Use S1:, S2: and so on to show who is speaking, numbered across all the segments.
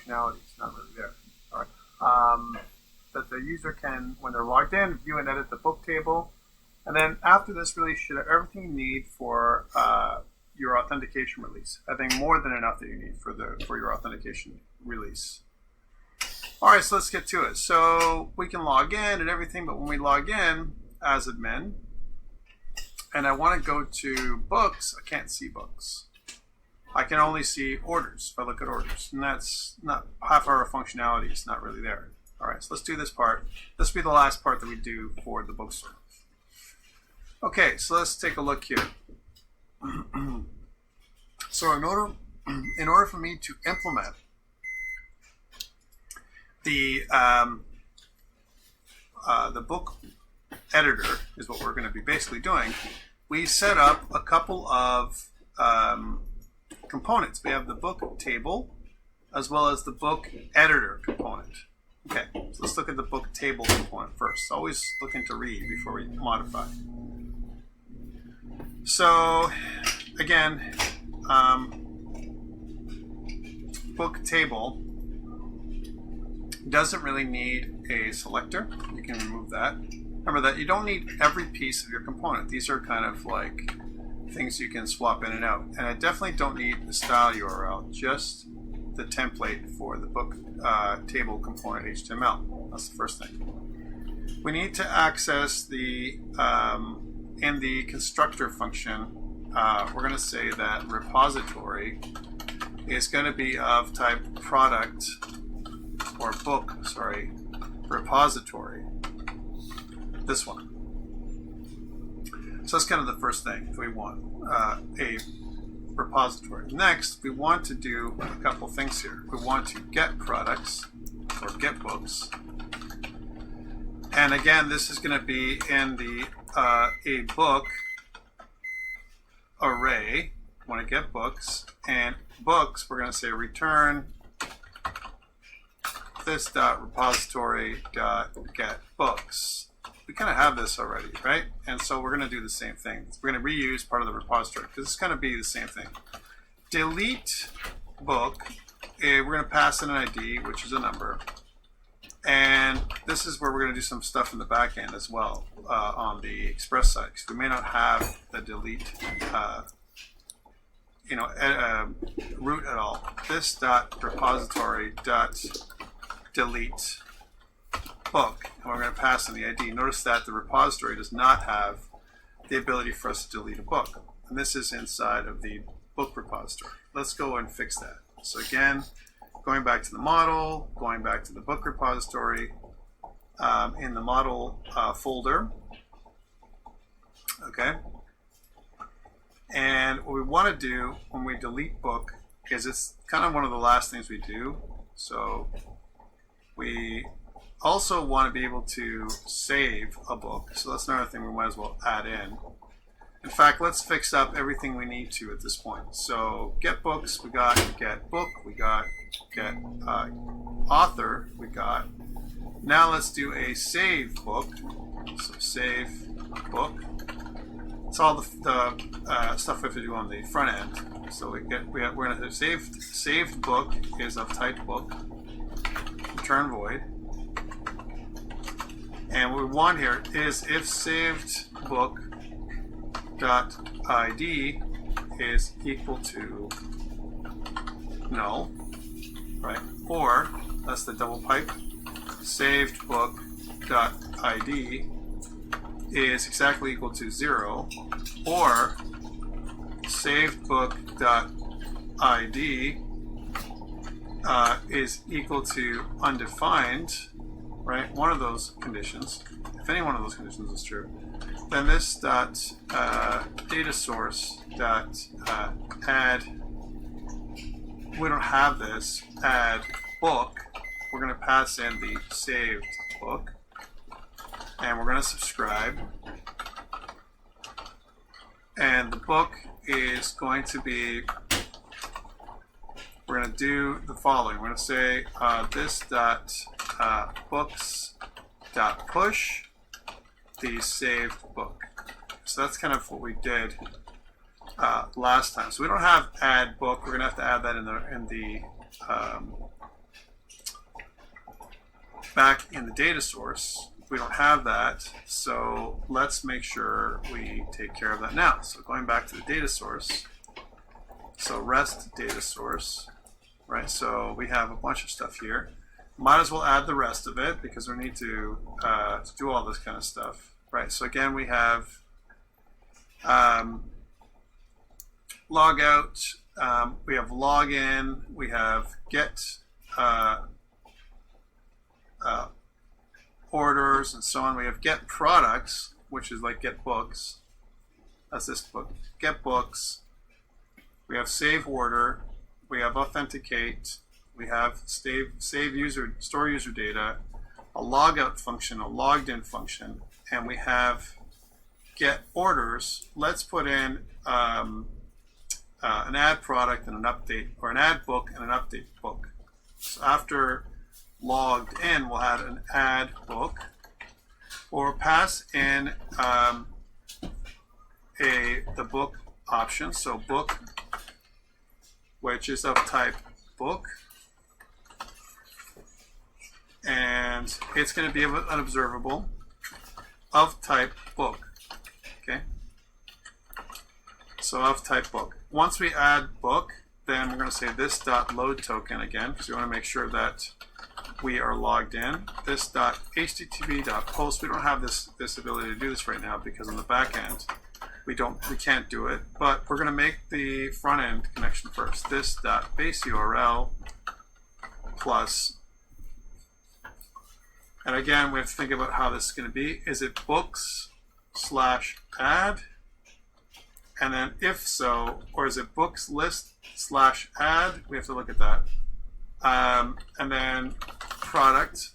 S1: functionality is not really there. All right. That the user can, when they're logged in, view and edit the book table. And then after this, really should have everything you need for your authentication release. I think more than enough that you need for your authentication release. All right, so let's get to it. So we can log in and everything, but when we log in as admin, and I want to go to books, I can't see books. I can only see orders if I look at orders, and that's not half our functionality is not really there. All right, so let's do this part. This will be the last part that we do for the bookstore. Okay, so let's take a look here. So in order for me to implement the book editor is what we're going to be basically doing. We set up a couple of components. We have the book table as well as the book editor component. Okay, so let's look at the book table component first. Always looking to read before we modify. So again, book table doesn't really need a selector. You can remove that. Remember that you don't need every piece of your component. These are kind of like things you can swap in and out. And I definitely don't need the style URL, just the template for the book table component HTML. That's the first thing. We need to access the, in the constructor function, we're going to say that repository is going to be of type product or book, sorry, repository. This one. So that's kind of the first thing we want, a repository. Next, we want to do a couple things here. We want to get products or get books. And again, this is going to be in the a book array. We want to get books, and books, we're going to say return this repository get books. We kind of have this already, right? And so we're going to do the same thing. We're going to reuse part of the repository because it's going to be the same thing. Delete book. We're going to pass in an ID, which is a number. And this is where we're going to do some stuff in the back end as well on the Express side. Because we may not have the delete root at all. This repository delete book, and we're going to pass in the ID. Notice that the repository does not have the ability for us to delete a book, and this is inside of the book repository. Let's go and fix that. So again, going back to the model, going back to the book repository, in the model folder, okay. And what we want to do when we delete book is it's kind of one of the last things we do. So we also want to be able to save a book. So that's another thing we might as well add in. In fact, let's fix up everything we need to at this point. So get books, we got get book, we got get author, we got. Now let's do a save book. So save book. It's all the stuff we have to do on the front end. So we're going to saved book is of type book. Return void. And what we want here is if saved book dot ID is equal to null, right? Or that's the double pipe. Saved book dot ID is exactly equal to 0, or saved book dot ID is equal to undefined, right? One of those conditions. If any one of those conditions is true, then this dot data source dot add. We don't have this. Add book. We're going to pass in the saved book, and we're going to subscribe. And the book is going to be. We're going to do the following. We're going to say this dot books dot push the saved book. So that's kind of what we did last time. So we don't have add book. We're going to have to add that in the back in the data source, we don't have that. So let's make sure we take care of that now. So going back to the data source, so REST data source, right? So we have a bunch of stuff here. Might as well add the rest of it because we need to do all this kind of stuff, right? So again, we have log out, we have login, we have get orders and so on. We have get products, which is like get books. That's this book. Get books. We have save order. We have authenticate. We have save user, store user data, a logout function, a logged in function, and we have get orders. Let's put in an add product and an update, or an add book and an update book. So after logged in, we'll add an add book, or pass in the book option. So book, which is of type book, and it's going to be an observable of type book. Okay, so of type book. Once we add book, then we're going to say this dot load token again, because we want to make sure that we are logged in. This dot http.post. We don't have this ability to do this right now because on the back end we can't do it. But we're going to make the front end connection first. This dot base URL plus. And again, we have to think about how this is going to be. Is it books / add? And then if so, or is it books list / add? We have to look at that. And then product,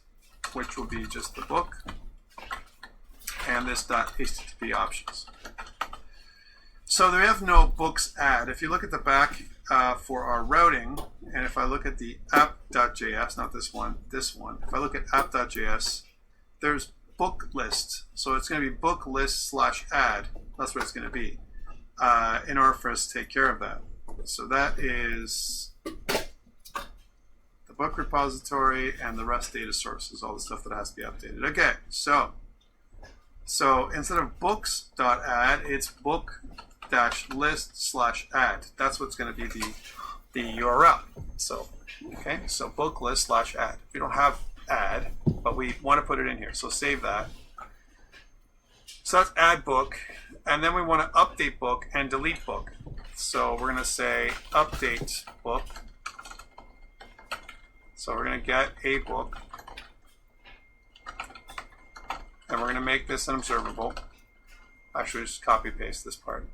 S1: which will be just the book, and this .http options. So we have no books add. If you look at the back for our routing, and if I look at the app.js, not this one, if I look at app.js, there's book list. So it's going to be book list / add. That's what it's going to be in order for us to take care of that. So that is the book repository and the REST data sources, all the stuff that has to be updated. Okay, so instead of books.add, it's book-list / add. That's what's going to be the URL. So, okay, so book list / add. We don't have add, but we want to put it in here. So save that. So that's add book. And then we want to update book and delete book. So we're going to say update book. So we're going to get a book. And we're going to make this an observable. Actually, just copy paste this part.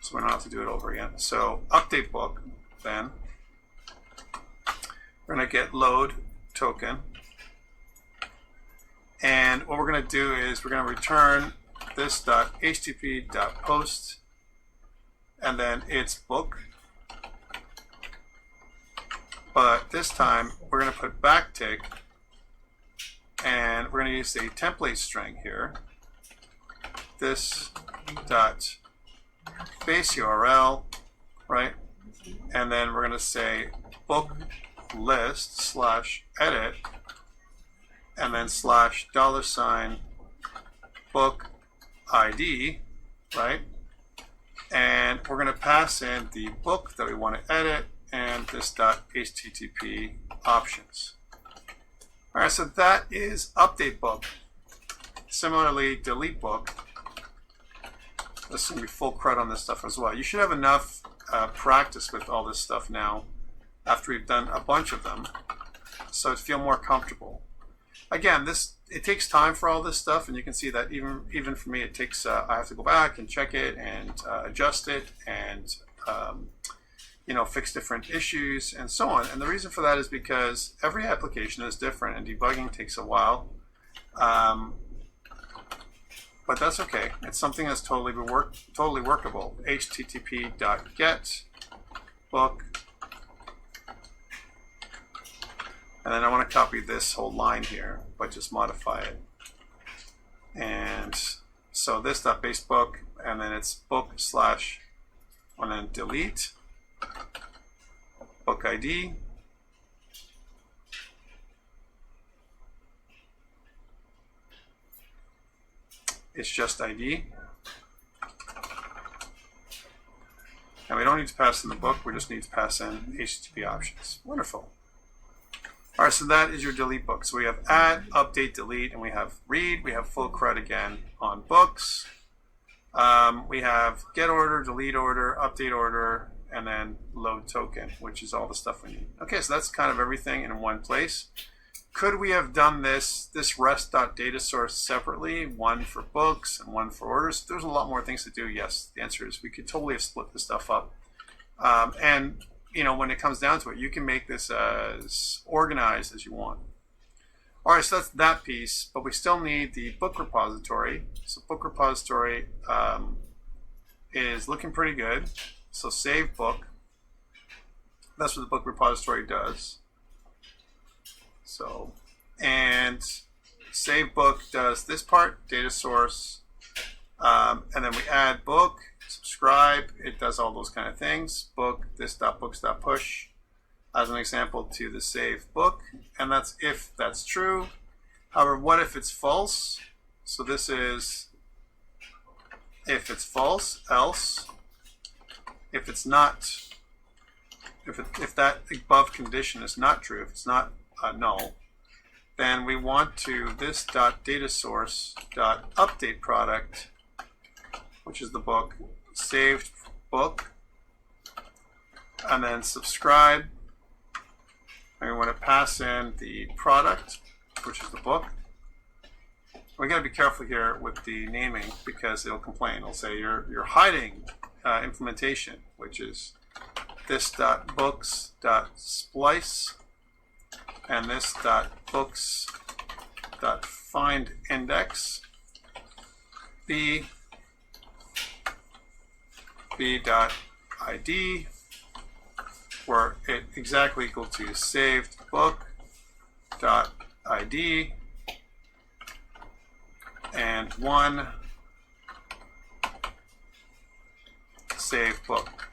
S1: So we don't have to do it over again. So update book, then we're going to get load token. And what we're going to do is we're going to return this .http.post, and then it's book. But this time we're going to put backtick, and we're going to use the template string here. This dot base URL, right? And then we're going to say book list / edit, and then /$ book ID, right? And we're going to pass in the book that we want to edit and this .http options. All right, so that is update book. Similarly, delete book. This is going to be full cred on this stuff as well. You should have enough practice with all this stuff now after we've done a bunch of them, so to feel more comfortable. Again, it takes time for all this stuff, and you can see that even for me, it takes. I have to go back and check it and adjust it and fix different issues and so on. And the reason for that is because every application is different, and debugging takes a while. But that's okay. It's something that's totally workable. http.get book. And then I want to copy this whole line here, but just modify it. And so this base book, and then it's book / and then delete book ID. it's just ID. And we don't need to pass in the book, we just need to pass in HTTP options. Wonderful. All right, so that is your delete book. So we have add, update, delete, and we have read. We have full CRUD again on books. We have get order, delete order, update order, and then load token, which is all the stuff we need. Okay, so that's kind of everything in one place. Could we have done this rest.data source separately, one for books and one for orders? There's a lot more things to do. Yes, the answer is we could totally have split this stuff up. And you know, when it comes down to it, you can make this as organized as you want. All right, so that's that piece, but we still need the book repository. So book repository is looking pretty good. So save book. That's what the book repository does. So, and save book does this part, data source, and then we add book, subscribe, it does all those kind of things, book, this.books.push, as an example to the save book, and that's if that's true. However, what if it's false? So this is if it's false, else, if it's not, if that above condition is not true, if it's not null, then we want to this data source update product, which is the book, saved book, and then subscribe, and we want to pass in the product, which is the book. We got to be careful here with the naming because it'll complain. It'll say you're hiding implementation, which is this.books.splice and this.books.findIndex b.id, where it exactly equal to saved book.id and one save book.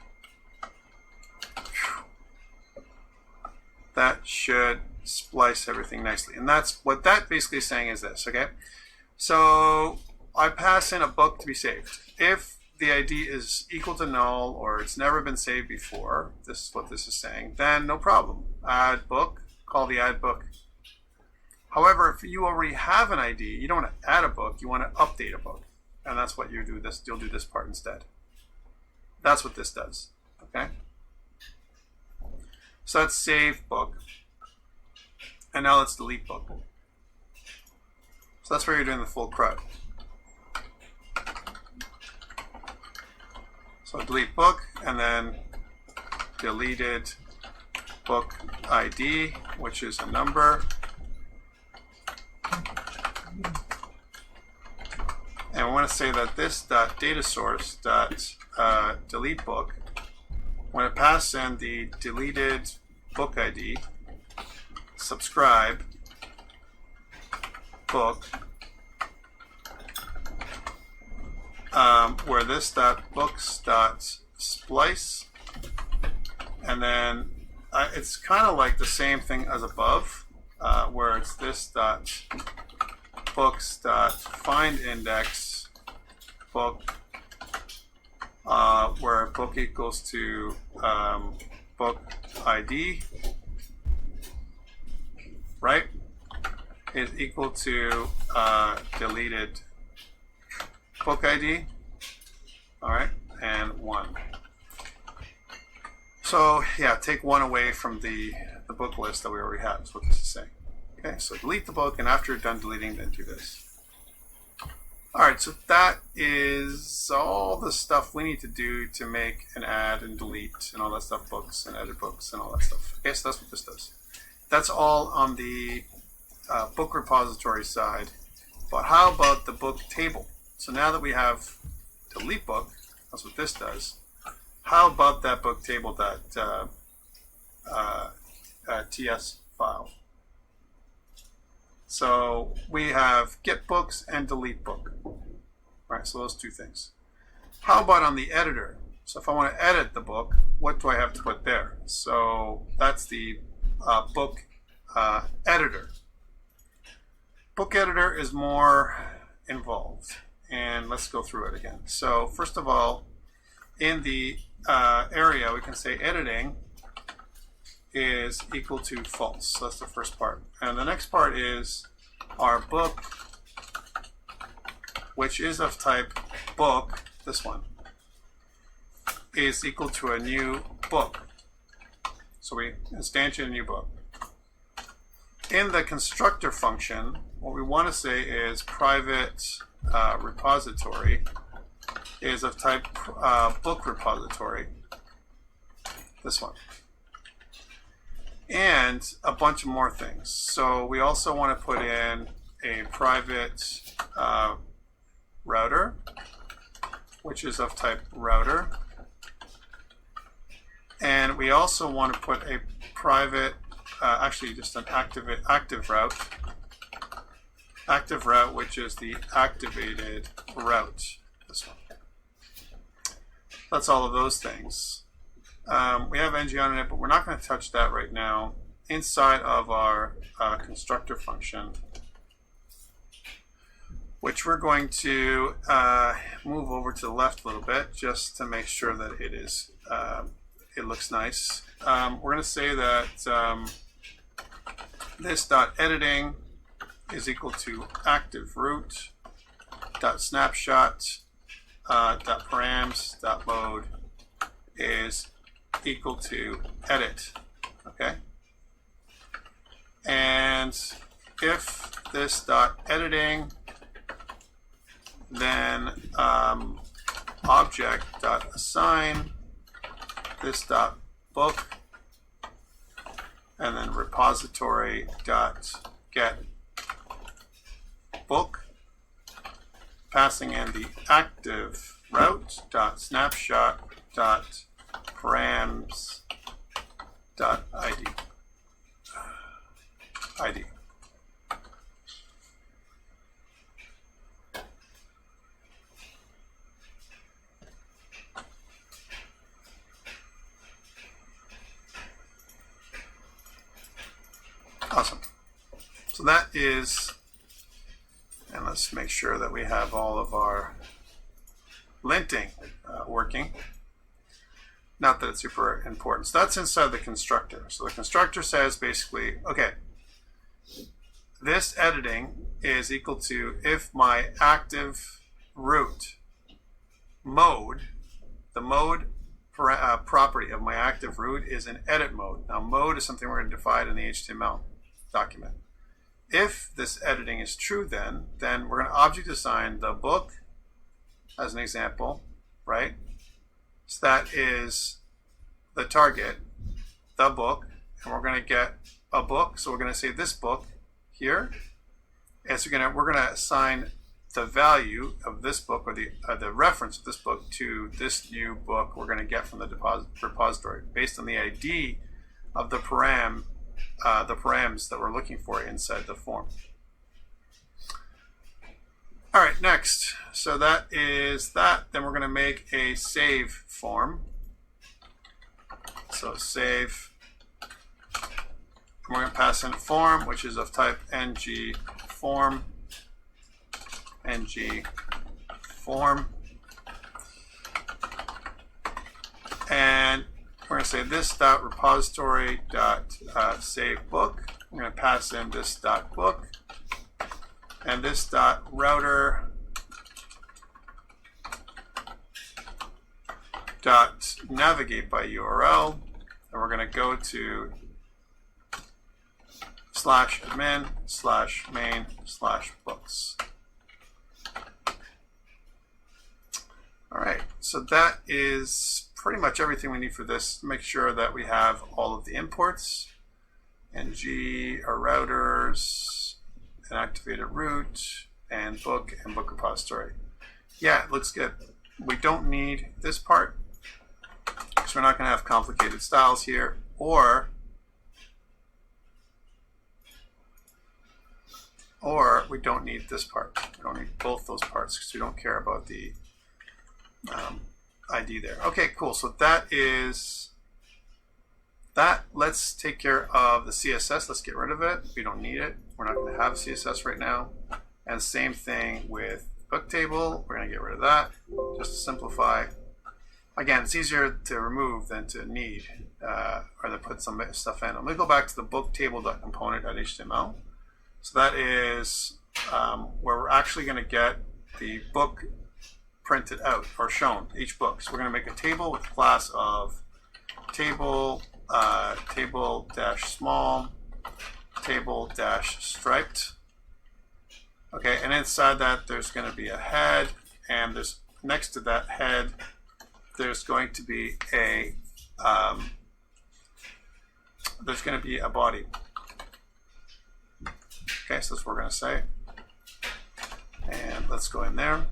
S1: That should splice everything nicely. And that's what that basically is saying is this, okay? So I pass in a book to be saved. If the ID is equal to null or it's never been saved before, this is what this is saying, then no problem. Add book, call the add book. However, if you already have an ID, you don't want to add a book, you want to update a book. And that's what you do this, you'll do this part instead. That's what this does, okay? So that's save book. And now let's delete book. So that's where you're doing the full CRUD. So delete book and then deleted book ID, which is a number. And we want to say that this data source delete book, when it passes in the deleted book ID, subscribe book, where this books.splice, and then it's kind of like the same thing as above, where it's this books.findIndex book, where book equals to book ID, right, is equal to deleted book ID, all right, and 1. So yeah, take 1 away from the book list that we already have, is what this is saying. Okay, so delete the book, and after you're done deleting, then do this. All right, so that is all the stuff we need to do to make and add and delete and all that stuff, books and edit books and all that stuff. Okay, so that's what this does. That's all on the book repository side. But how about the book table? So now that we have delete book, that's what this does. How about that book table TS file? So we have get books and delete book. All right, so those two things. How about on the editor? So if I want to edit the book, what do I have to put there? So that's the book editor. Book editor is more involved, and let's go through it again. So first of all, in the area, we can say editing is equal to false. So that's the first part. And the next part is our book, which is of type book, this one, is equal to a new book. So we instantiate a new book. In the constructor function, what we want to say is private repository is of type book repository, this one, and a bunch of more things. So we also want to put in a private router, which is of type router, and we also want to put a private actually just an active route, which is the activated route, this one. That's all of those things. We have ng on it, but we're not going to touch that right now. Inside of our constructor function, which we're going to move over to the left a little bit just to make sure that it is it looks nice. We're going to say that this dot editing is equal to active root dot snapshot dot params dot load is equal to edit. Okay, and if this dot editing, then object dot assign this dot book, and then repository dot get book, passing in the active route dot snapshot dot params dot id. Awesome. So that is, and let's make sure that we have all of our linting working. Not that it's super important. So that's inside the constructor. So the constructor says basically, okay, this editing is equal to if my active root mode, the mode property of my active root is in edit mode. Now mode is something we're going to define in the HTML document. If this editing is true, then we're going to object assign the book as an example, right? So that is the target, the book, and we're going to get a book. So we're going to say this book here, and so we're going to assign the value of this book, or the reference of this book, to this new book we're going to get from the repository based on the ID of the params that we're looking for inside the form. All right, next. So that is that. Then we're going to make a save form. So save. We're going to pass in form, which is of type ng form. ng form. And we're going to say this dot repository dot save book. We're going to pass in this dot book and this dot router dot navigate by URL, and we're going to go to /admin/main/books. All right, so that is pretty much everything we need for this. Make sure that we have all of the imports, ng, our routers, an activated root, and book repository. Yeah, it looks good. We don't need this part because we're not going to have complicated styles here, or we don't need this part. We don't need both those parts because we don't care about the ID there. Okay, cool. So that is that. Let's take care of the CSS. Let's get rid of it. We don't need it. We're not going to have CSS right now. And same thing with book table. We're going to get rid of that just to simplify. Again, it's easier to remove than to need or to put some stuff in. Let me go back to the book table.component.html. So that is where we're actually going to get the book printed out or shown, each book. So we're going to make a table with a class of table, table-small, table-striped. Okay, and inside that there's going to be a head, and there's next to that head there's going to be a body. Okay, so that's what we're going to say. And let's go in there.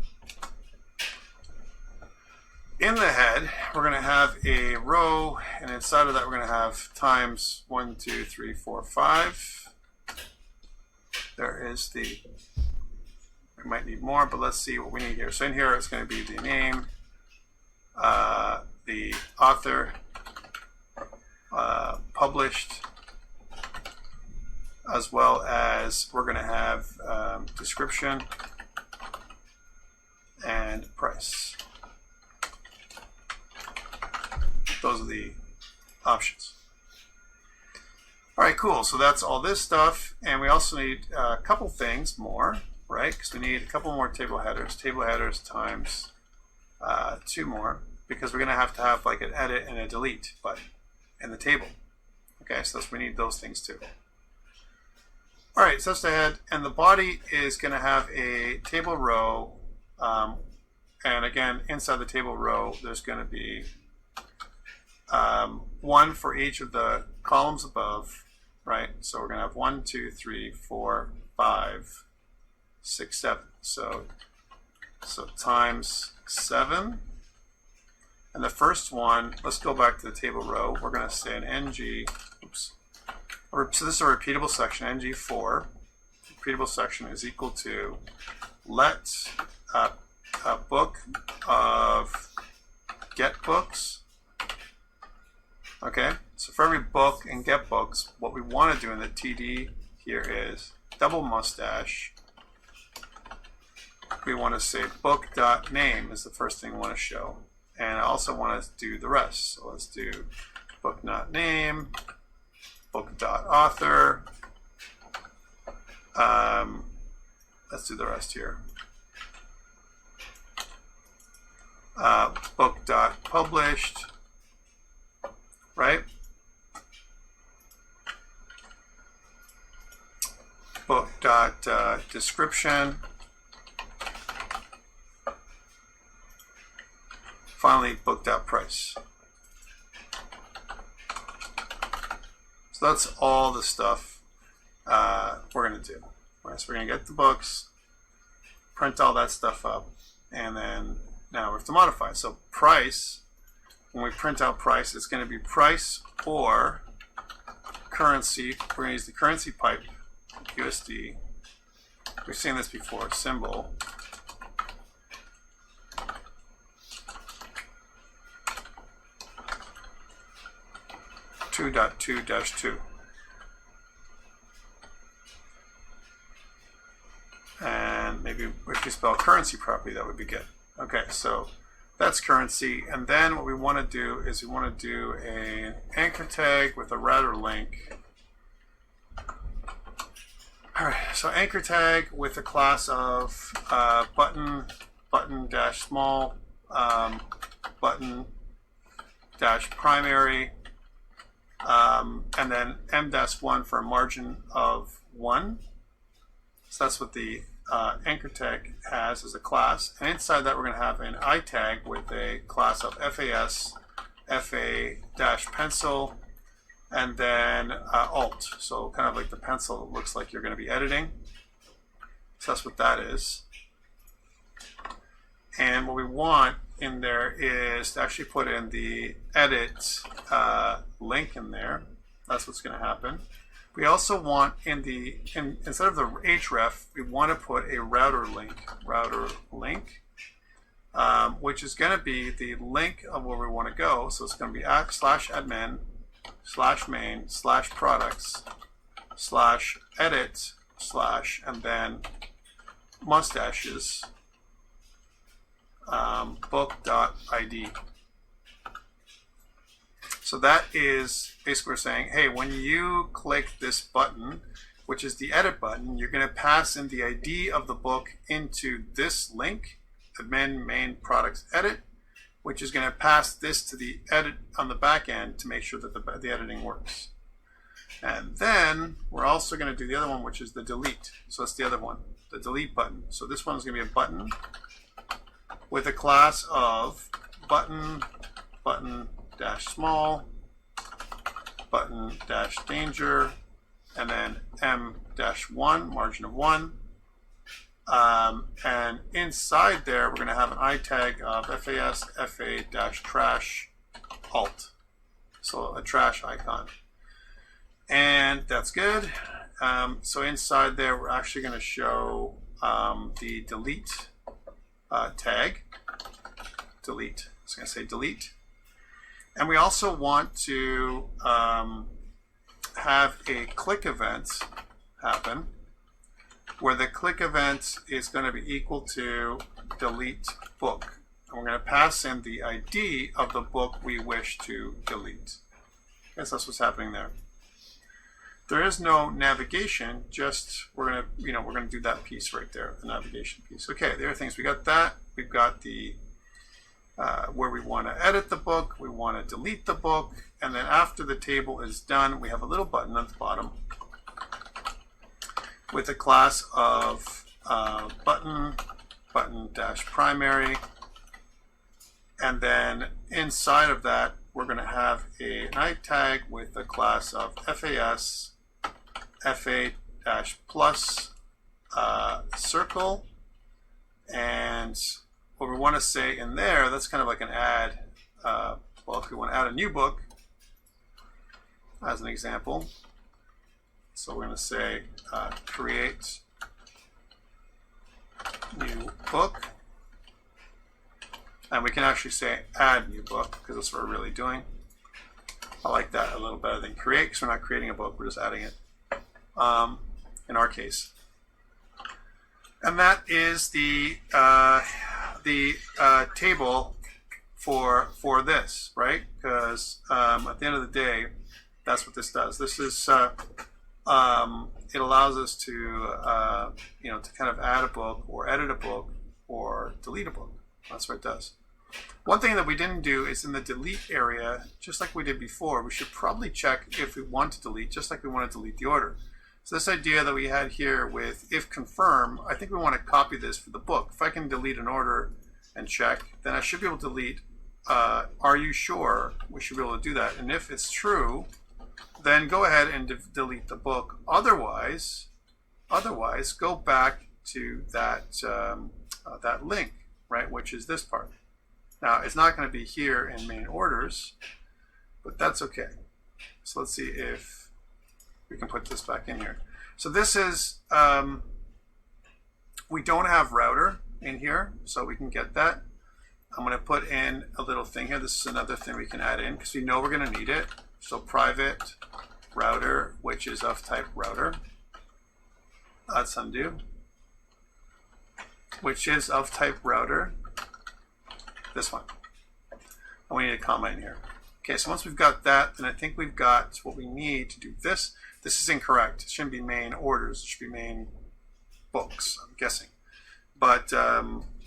S1: In the head, we're going to have a row, and inside of that we're going to have times 1, 2, 3, 4, 5. There is the, we might need more, but let's see what we need here. So in here it's going to be the name, the author, published, as well as we're going to have description and price. Those are the options. All right, cool. So that's all this stuff, and we also need a couple things more, right? Because we need a couple more table headers. Table headers times 2 more, because we're going to have like an edit and a delete button in the table. Okay, so we need those things too. All right, so that's the head, and the body is going to have a table row, and again, inside the table row, there's going to be 1 for each of the columns above, right? So we're going to have 1, 2, 3, 4, 5, 6, 7. So times 7. And the first one, let's go back to the table row. We're going to say an ng, oops. So this is a repeatable section, ng4. Repeatable section is equal to let a book of get books. Okay, so for every book and get books, what we want to do in the TD here is double mustache. We want to say book.name is the first thing we want to show. And I also want to do the rest. So let's do book.name, book.author. Let's do the rest here. Book.published. Right? Book.description. Finally, book.price. So that's all the stuff we're going to do. All right, so we're going to get the books, print all that stuff up, and then now we have to modify. So price, when we print out price, it's going to be price or currency. We're going to use the currency pipe, USD. We've seen this before, symbol. (2.2-2). And maybe if you spell currency properly, that would be good. Okay, so that's currency. And then what we want to do is we want to do an anchor tag with a router link. All right, so anchor tag with a class of button-small, button-primary, and then m-1 for a margin of 1. So that's what the anchor tag has as a class. And inside that we're going to have an I tag with a class of FAS, FA-pencil, and then alt. So kind of like the pencil that looks like you're going to be editing. So that's what that is. And what we want in there is to actually put in the edit link in there. That's what's going to happen. We also want instead of the href, we want to put a router link, which is going to be the link of where we want to go. So it's going to be /admin /main /products /edit / and then mustaches book.id. So that is basically we're saying, hey, when you click this button, which is the edit button, you're going to pass in the ID of the book into this link, admin main products edit, which is going to pass this to the edit on the back end to make sure that the editing works. And then we're also going to do the other one, which is the delete. So that's the other one, the delete button. So this one is going to be a button with a class of button, button dash small, button dash danger, and then m-1, margin of 1. And inside there, we're going to have an I tag of FAS FA-trash alt. So a trash icon. And that's good. So inside there, we're actually going to show the delete tag. Delete. I was going to say delete. And we also want to have a click event happen, where the click event is going to be equal to delete book. And we're going to pass in the ID of the book we wish to delete. I guess that's what's happening there. There is no navigation, just we're going to do that piece right there, the navigation piece. Okay, there are things. We got that. We've got the where we want to edit the book, we want to delete the book, and then after the table is done, we have a little button at the bottom with a class of button, button dash primary, and then inside of that, we're going to have an I tag with a class of FAS FA dash plus circle, and what we want to say in there, that's kind of like an add, well, if we want to add a new book, as an example, so we're going to say create new book, and we can actually say add new book, because that's what we're really doing. I like that a little better than create, because we're not creating a book, we're just adding it, in our case. And that is the table for this, right? Because at the end of the day, that's what this does. This is it allows us to to kind of add a book or edit a book or delete a book. That's what it does. One thing that we didn't do is in the delete area, just like we did before, we should probably check if we want to delete, just like we want to delete the order. So this idea that we had here with if confirm, I think we want to copy this for the book. If I can delete an order and check, then I should be able to delete, are you sure? We should be able to do that. And if it's true, then go ahead and delete the book. Otherwise, go back to that, that link, right, which is this part. Now, it's not going to be here in main orders, but that's okay. So let's see if we can put this back in here. So this is, we don't have router in here, so we can get that. I'm going to put in a little thing here. This is another thing we can add in because we know we're going to need it. So private router, which is of type router. That's undo, which is of type router. This one. And we need a comma in here. Okay, so once we've got that, then I think we've got what we need to do this. This is incorrect. It shouldn't be main orders. It should be main books, I'm guessing. But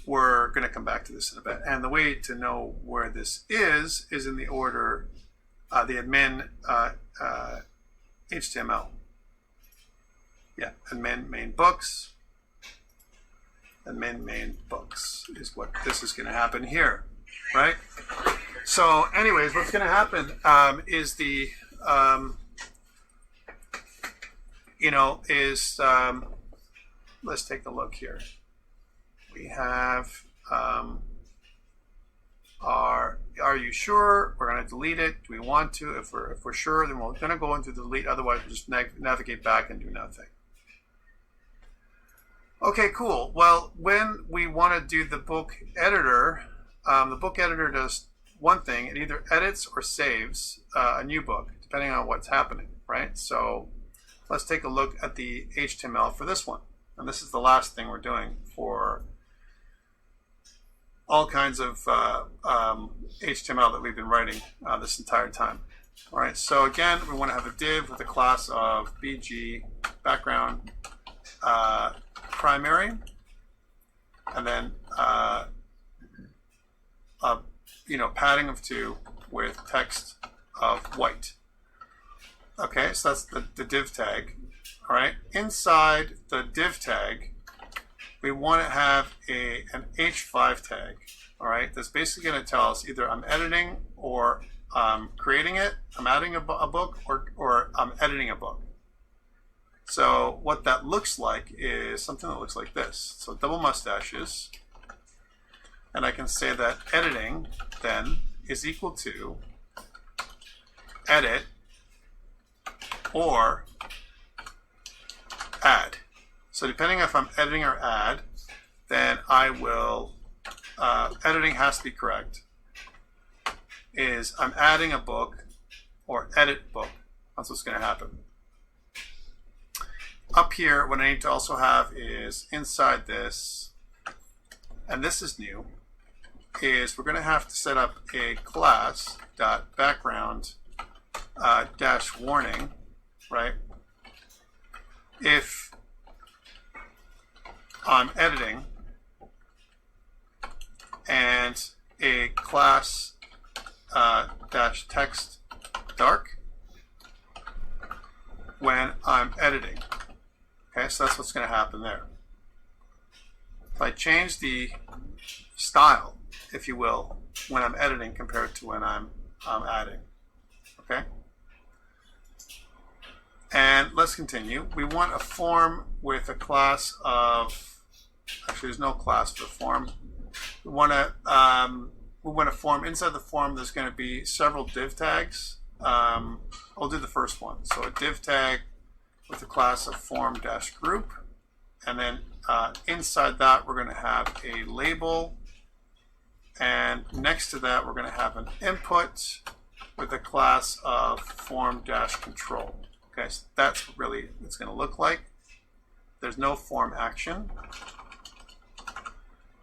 S1: we're going to come back to this in a bit. And the way to know where this is in the order, the admin HTML. Yeah, admin main books. Admin main books is what this is going to happen here, right? So anyways, what's going to happen is the, let's take a look here. We have, are you sure? We're going to delete it. Do we want to? If we're sure, then we're going to go into delete. Otherwise, we'll just navigate back and do nothing. Okay, cool. Well, when we want to do the book editor does one thing. It either edits or saves a new book, depending on what's happening, right? So let's take a look at the HTML for this one. And this is the last thing we're doing for all kinds of HTML that we've been writing this entire time. All right, so again, we want to have a div with a class of BG background primary, and then padding of 2 with text of white. Okay, so that's the div tag. All right, inside the div tag, we want to have an H5 tag. All right, that's basically going to tell us either I'm editing or I'm creating it, I'm adding a book, or I'm editing a book. So what that looks like is something that looks like this. So double mustaches, and I can say that editing then is equal to edit or add. So depending if I'm editing or add, then I will, editing has to be correct, is I'm adding a book or edit book. That's what's going to happen. Up here, what I need to also have is inside this, and this is new, is we're going to have to set up a class dot background dash warning, right? If I'm editing, and a class dash text dark when I'm editing. Okay, so that's what's going to happen there. If I change the style, if you will, when I'm editing compared to when I'm adding. Okay? And let's continue. We want a form with a class of, actually there's no class for form. We want a form. Inside the form there's going to be several div tags. I'll do the first one. So a div tag with a class of form-group, and then inside that we're going to have a label, and next to that we're going to have an input with a class of form-control. Okay, so that's what really it's going to look like. There's no form action.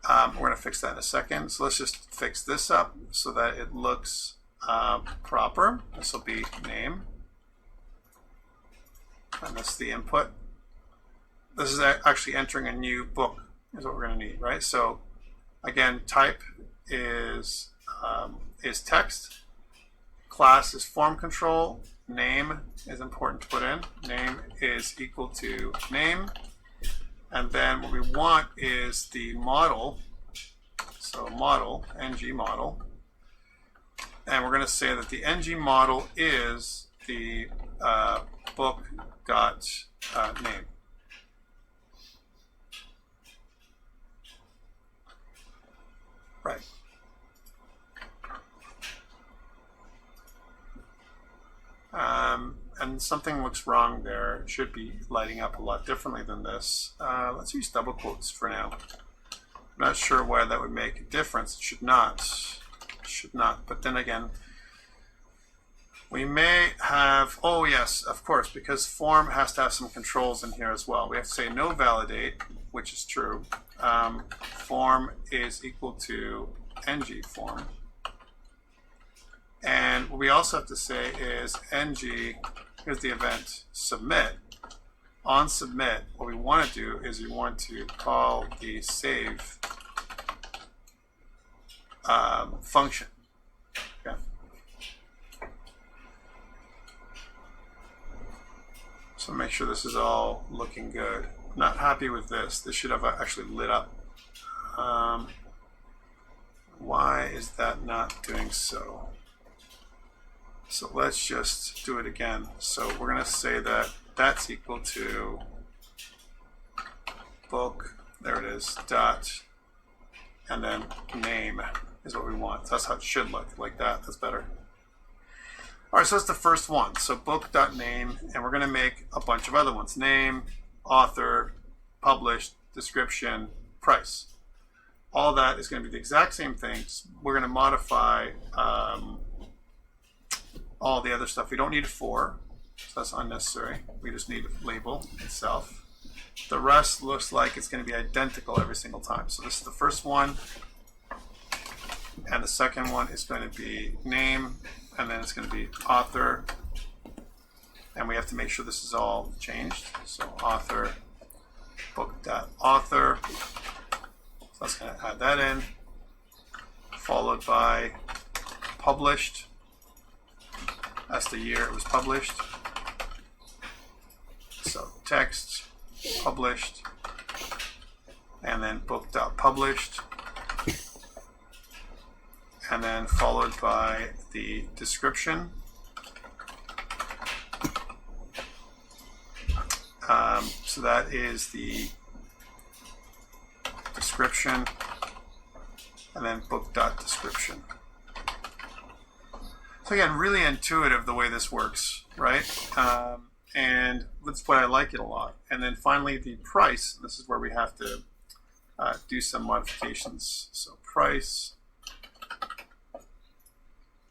S1: We're going to fix that in a second. So let's just fix this up so that it looks proper. This will be name. And that's the input. This is actually entering a new book is what we're going to need, right? So again, type is text. Class is form control. Name is important to put in. Name is equal to name. And then what we want is the model. So model, ng model. And we're going to say that the ng model is the book dot name. Right. And something looks wrong there. It should be lighting up a lot differently than this. Let's use double quotes for now. I'm not sure why that would make a difference. It should not. It should not. But then again, we may have, oh yes, of course, because form has to have some controls in here as well. We have to say no validate, which is true. Form is equal to ng form. And what we also have to say is ng, here's the event, submit. On submit, what we want to do is we want to call the save function. Okay. So make sure this is all looking good. I'm not happy with this. This should have actually lit up. Why is that not doing so? So let's just do it again. So we're going to say that that's equal to book, there it is, dot, and then name is what we want. So that's how it should look, like that. That's better. All right, so that's the first one. So book.name, and we're going to make a bunch of other ones. Name, author, published, description, price. All that is going to be the exact same things. We're going to modify all the other stuff. We don't need a for, so that's unnecessary. We just need a label itself. The rest looks like it's going to be identical every single time. So this is the first one. And the second one is going to be name, and then it's going to be author. And we have to make sure this is all changed. So author, book.author. So that's going to add that in. Followed by published. That's the year it was published. So text, published, and then book.published. And then followed by the description. So that is the description, and then book.description. So again, really intuitive the way this works, right? And that's why I like it a lot. And then finally the price. This is where we have to do some modifications. So price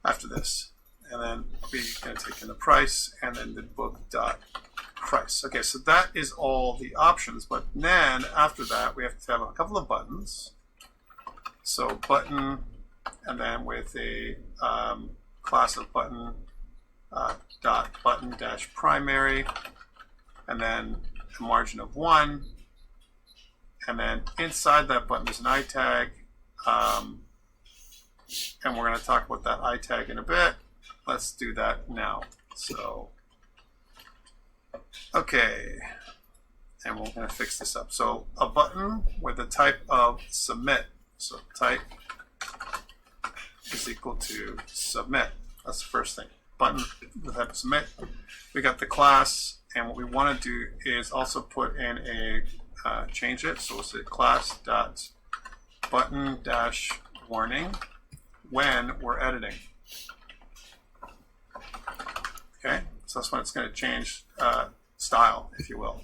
S1: after this, and then we're going to take in the price, and then the book.price. Okay, so that is all the options. But then after that, we have to have a couple of buttons. So button, and then with a class of button dot button dash primary, and then a margin of 1, and then inside that button is an I tag, and we're going to talk about that I tag in a bit. Let's do that now. So okay, and we're going to fix this up. So a button with the type of submit. So type is equal to submit. That's the first thing. Button with type of submit. We got the class, and what we want to do is also put in a change it. So we'll say class dot button dash warning when we're editing. Okay, so that's when it's going to change style, if you will.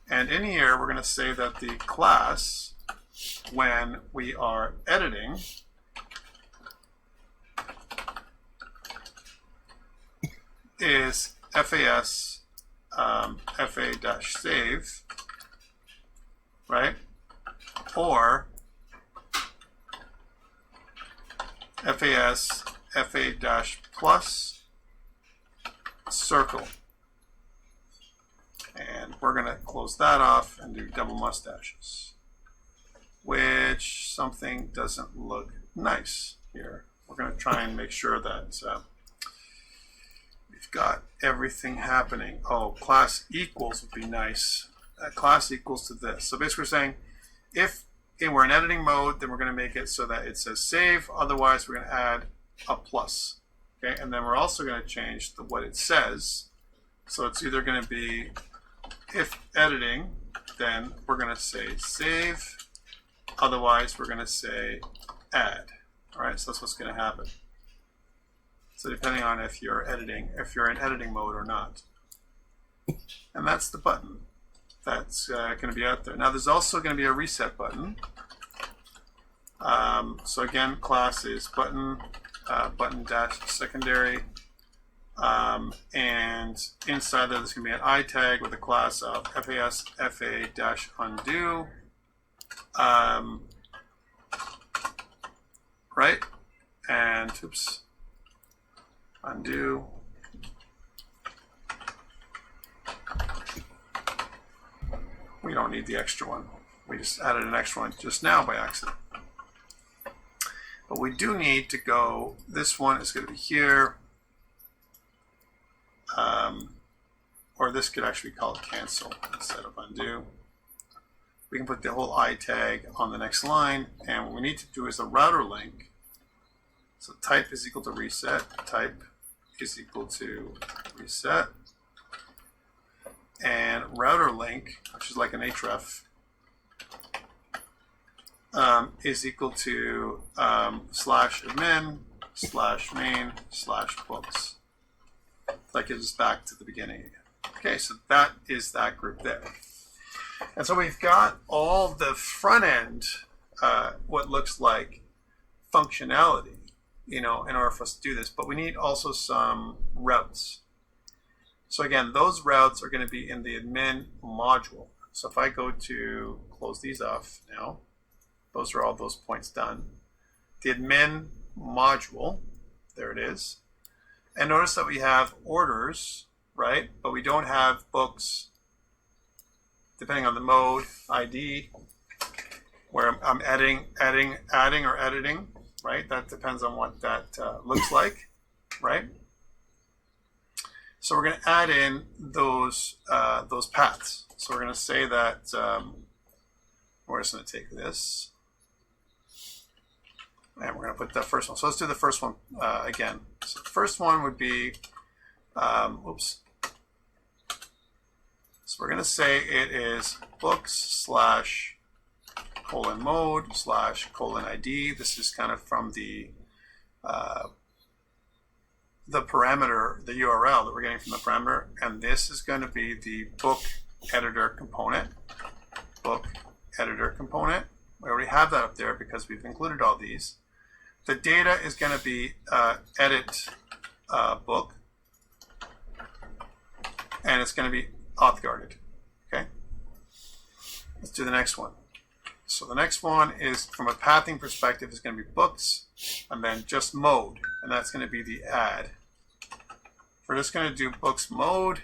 S1: And in here, we're going to say that the class, when we are editing, is FAS FA-save, right? Or FAS FA-plus circle. And we're going to close that off and do double mustaches, which something doesn't look nice here. We're going to try and make sure that we've got everything happening. Oh, class equals would be nice. Class equals to this. So basically we're saying if we're in editing mode, then we're going to make it so that it says save. Otherwise, we're going to add a plus. Okay, and then we're also going to change what it says. So it's either going to be if editing, then we're going to say save. Otherwise, we're going to say add. All right, so that's what's going to happen. So depending on if you're in editing mode or not. And that's the button that's going to be out there. Now there's also going to be a reset button. So again, class is button, button dash secondary. And inside there, there's going to be an I tag with a class of FAS FA dash undo. Right? And oops. Undo. We don't need the extra one. We just added an extra one just now by accident. But we do need to go, this one is going to be here. Or this could actually be called cancel instead of undo. We can put the whole I tag on the next line, and what we need to do is a router link. So type is equal to reset, type is equal to reset, and router link, which is like an href, is equal to /admin /main/books. That gives us back to the beginning again. Okay, so that is that group there. And so we've got all the front end, what looks like functionality, in order for us to do this, but we need also some routes. So again, those routes are going to be in the admin module. So if I go to close these off now, those are all those points done. the admin module. There it is. And notice that we have orders, right? But we don't have books, depending on the mode, ID, where I'm adding or editing, right? That depends on what that looks like, right? So we're going to add in those paths. So we're going to say that we're just going to take this, and we're going to put that first one. So let's do the first one again. So the first one would be, oops. So we're going to say it is books / mode / ID. This is kind of from the parameter, the URL that we're getting from the parameter, and this is going to be the book editor component. Book editor component. We already have that up there because we've included all these. The data is going to be edit book, and it's going to be auth guarded. Okay. Let's do the next one. So the next one is, from a pathing perspective, is going to be books, and then just mode, and that's going to be the add. We're just going to do books mode.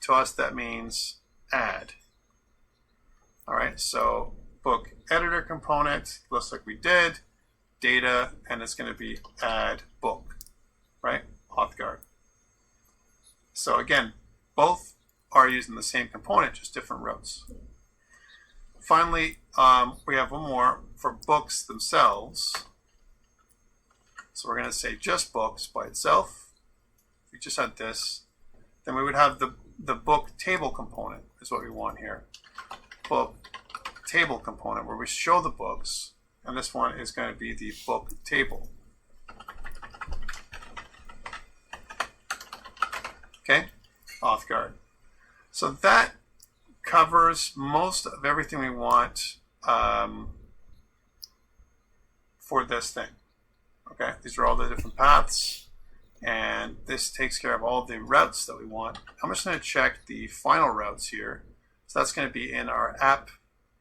S1: To us, that means add. All right, so book editor component, looks like we did, data, and it's going to be add book, right? Auth guard. So again, both are using the same component, just different routes. Finally, we have one more for books themselves. So we're going to say just books by itself. If we just had this, then we would have the book table component is what we want here. Book table component where we show the books, and this one is going to be the book table. Okay, auth guard. So that covers most of everything we want for this thing. Okay, these are all the different paths, and this takes care of all the routes that we want. I'm just going to check the final routes here. So that's going to be in our app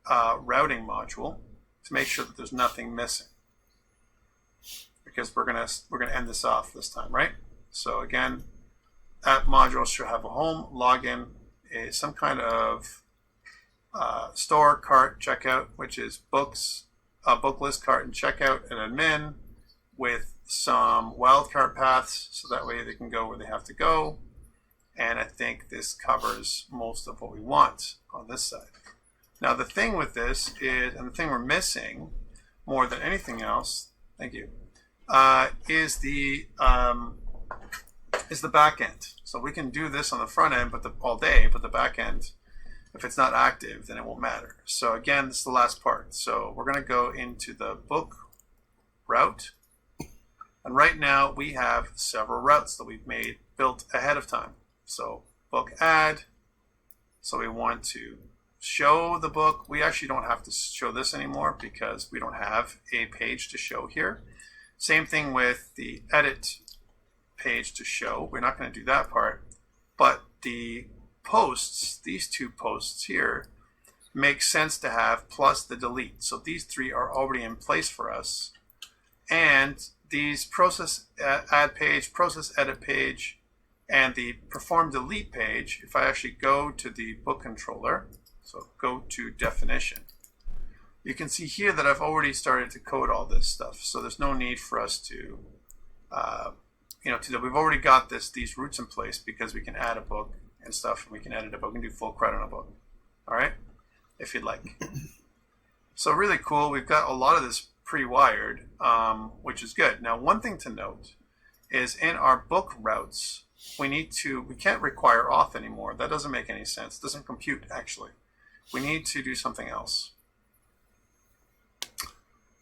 S1: routing module to make sure that there's nothing missing, because we're gonna end this off this time, right? So again, app module should have a home, login, some kind of store, cart, checkout, which is books, book list, cart, and checkout, and admin with some wildcard paths, so that way they can go where they have to go. And I think this covers most of what we want on this side. Now the thing with this is, and the thing we're missing more than anything else, thank you, is the back end. So we can do this on the front end, but all day, but the back end, if it's not active, then it won't matter. So again, this is the last part. So we're going to go into the book route, and right now we have several routes that we've built ahead of time. So book add. So we want to show the book. We actually don't have to show this anymore because we don't have a page to show here. Same thing with the edit page to show. We're not going to do that part, but the posts, these two posts here, make sense to have, plus the delete. So these three are already in place for us. And these process add page, process edit page, and the perform delete page, if I actually go to the book controller, so go to definition, you can see here that I've already started to code all this stuff. So there's no need for us to, we've already got these roots in place because we can add a book and stuff, and we can edit a book and do full credit on a book. All right, if you'd like. So really cool. We've got a lot of this pre-wired, which is good. Now, one thing to note is in our book routes, we can't require auth anymore. That doesn't make any sense. It doesn't compute, actually. We need to do something else.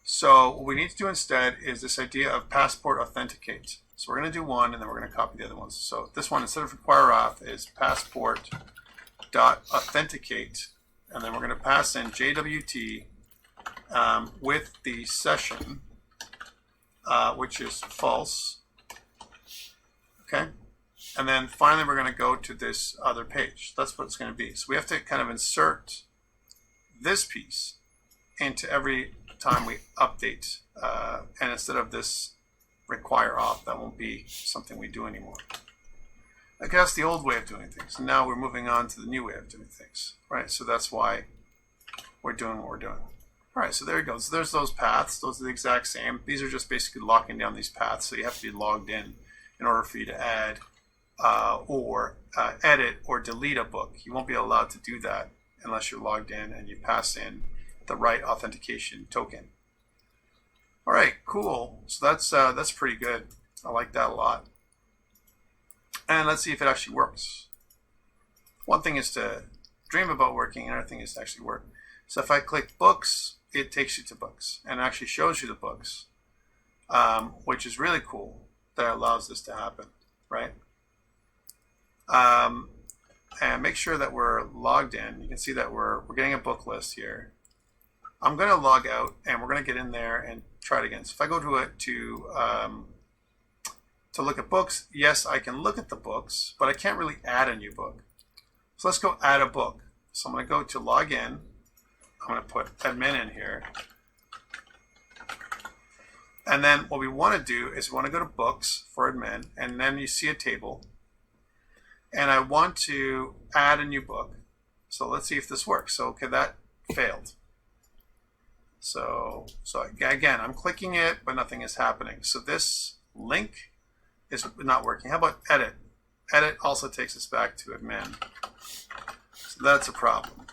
S1: So what we need to do instead is this idea of passport authenticate. So we're going to do one, and then we're going to copy the other ones. So this one, instead of require auth, is passport.authenticate, and then we're going to pass in JWT with the session, which is false. Okay. And then finally, we're going to go to this other page. That's what it's going to be. So we have to kind of insert this piece into every time we update. And instead of this require auth, that won't be something we do anymore. I guess that's the old way of doing things. And now we're moving on to the new way of doing things, right? So that's why we're doing what we're doing. All right, so there you go. So there's those paths. Those are the exact same. These are just basically locking down these paths. So you have to be logged in order for you to add or edit or delete a book. You won't be allowed to do that unless you're logged in and you pass in the right authentication token. All right, cool. So that's pretty good. I like that a lot. And let's see if it actually works. One thing is to dream about working, another thing is to actually work. So if I click books, it takes you to books and actually shows you the books, which is really cool that allows this to happen, right? And make sure that we're logged in. You can see that we're getting a book list here. I'm going to log out and we're going to get in there and try it again. So if I go to it to look at books, yes, I can look at the books, but I can't really add a new book. So let's go add a book. So I'm going to go to log in. I'm going to put admin in here. And then what we want to do is we want to go to books for admin, and then you see a table. And I want to add a new book. So let's see if this works. So okay, that failed. So again, I'm clicking it, but nothing is happening. So this link is not working. How about edit? Edit also takes us back to admin. So that's a problem.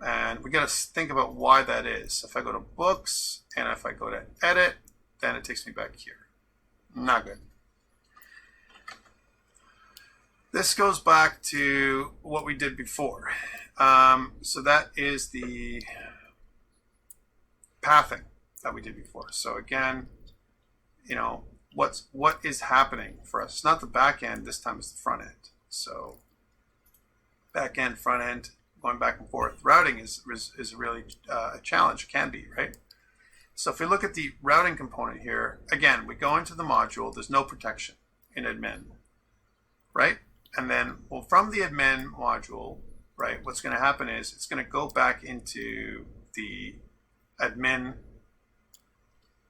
S1: And we got to think about why that is. If I go to books and if I go to edit, then it takes me back here. Not good. This goes back to what we did before. So that is the pathing that we did before. So again, you know, what is happening for us? It's not the back end, this time it's the front end. So back end, front end, going back and forth. Routing is really a challenge, can be, right? So if we look at the routing component here, again, we go into the module, there's no protection in admin, right? And then, well, from the admin module, right, what's going to happen is it's going to go back into the admin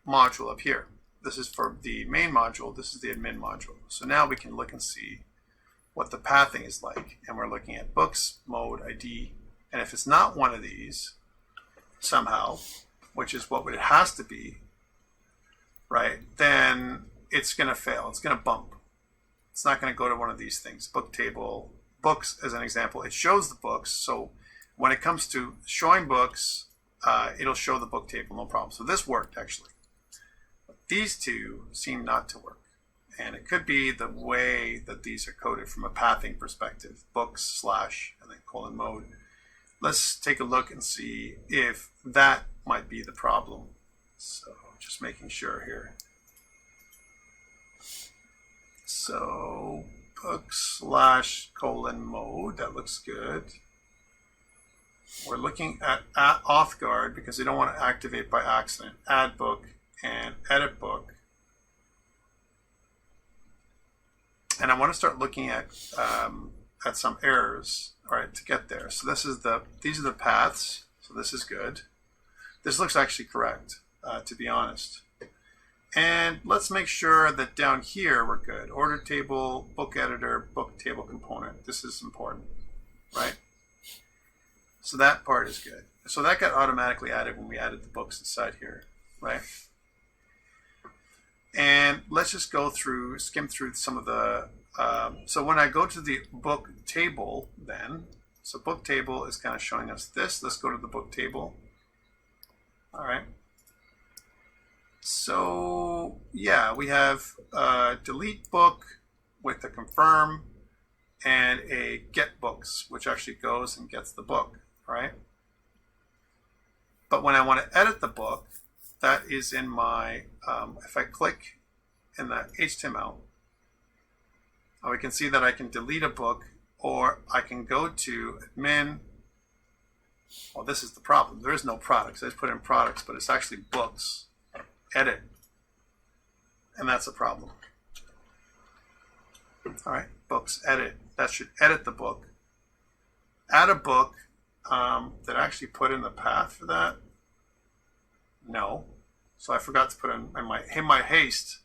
S1: module up here. This is for the main module, this is the admin module. So now we can look and see what the pathing is like. And we're looking at books, mode, ID. And if it's not one of these, somehow, which is what it has to be, right, then it's going to fail. It's going to bump. It's not going to go to one of these things. Book table, books as an example, it shows the books. So when it comes to showing books, it'll show the book table, no problem. So this worked actually. But these two seem not to work. And it could be the way that these are coded from a pathing perspective, books / and then colon mode. Let's take a look and see if that might be the problem. So just making sure here. So books / colon mode, that looks good. We're looking at auth guard because they don't want to activate by accident. Add book and edit book. And I want to start looking at some errors, all right, to get there. So these are the paths. So this is good. This looks actually correct, to be honest. And let's make sure that down here we're good. Order table, book editor, book table component. This is important, right? So that part is good. So that got automatically added when we added the books inside here, right? And let's just go through, skim through some of the, so when I go to the book table then, so book table is kind of showing us this. Let's go to the book table. All right. So yeah, we have a delete book with a confirm and a get books, which actually goes and gets the book, right? But when I want to edit the book, that is in my, if I click in that HTML, we can see that I can delete a book, or I can go to admin. Well, this is the problem. There is no products. I just put in products, but it's actually books. Edit. And that's a problem. All right, books, edit. That should edit the book. Add a book. Did I actually put in the path for that? No. So I forgot to put in my haste.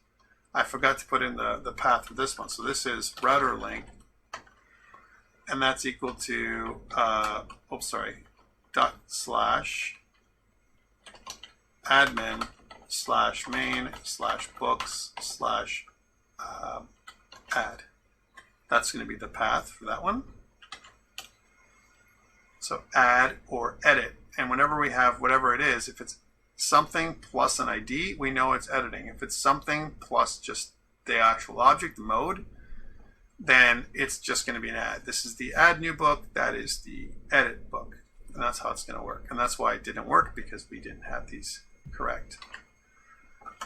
S1: I forgot to put in the path for this one. So this is router link, and that's equal to dot slash admin slash main slash books slash add. That's going to be the path for that one. So add or edit, and whenever we have whatever it is, if it's something plus an ID, we know it's editing. If it's something plus just the actual object, the mode, then it's just going to be an add. This is the add new book, that is the edit book, and that's how it's going to work. And that's why it didn't work, because we didn't have these correct.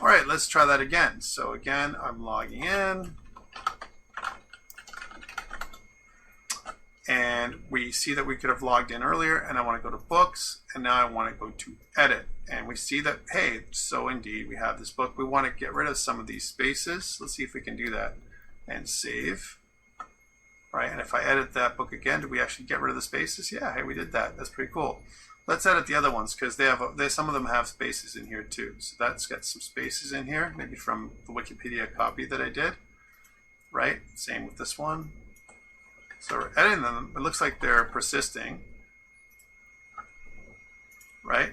S1: All right, let's try that again. So again, I'm logging in, and we see that we could have logged in earlier, and I want to go to books, and now I want to go to edit, and we see that, hey, so indeed we have this book. We want to get rid of some of these spaces. Let's see if we can do that, and save. All right, and if I edit that book again, do we actually get rid of the spaces? Yeah, hey, we did that. That's pretty cool. Let's edit the other ones, because some of them have spaces in here too. So that's got some spaces in here, maybe from the Wikipedia copy that I did, right? Same with this one. So we're editing them. It looks like they're persisting, right?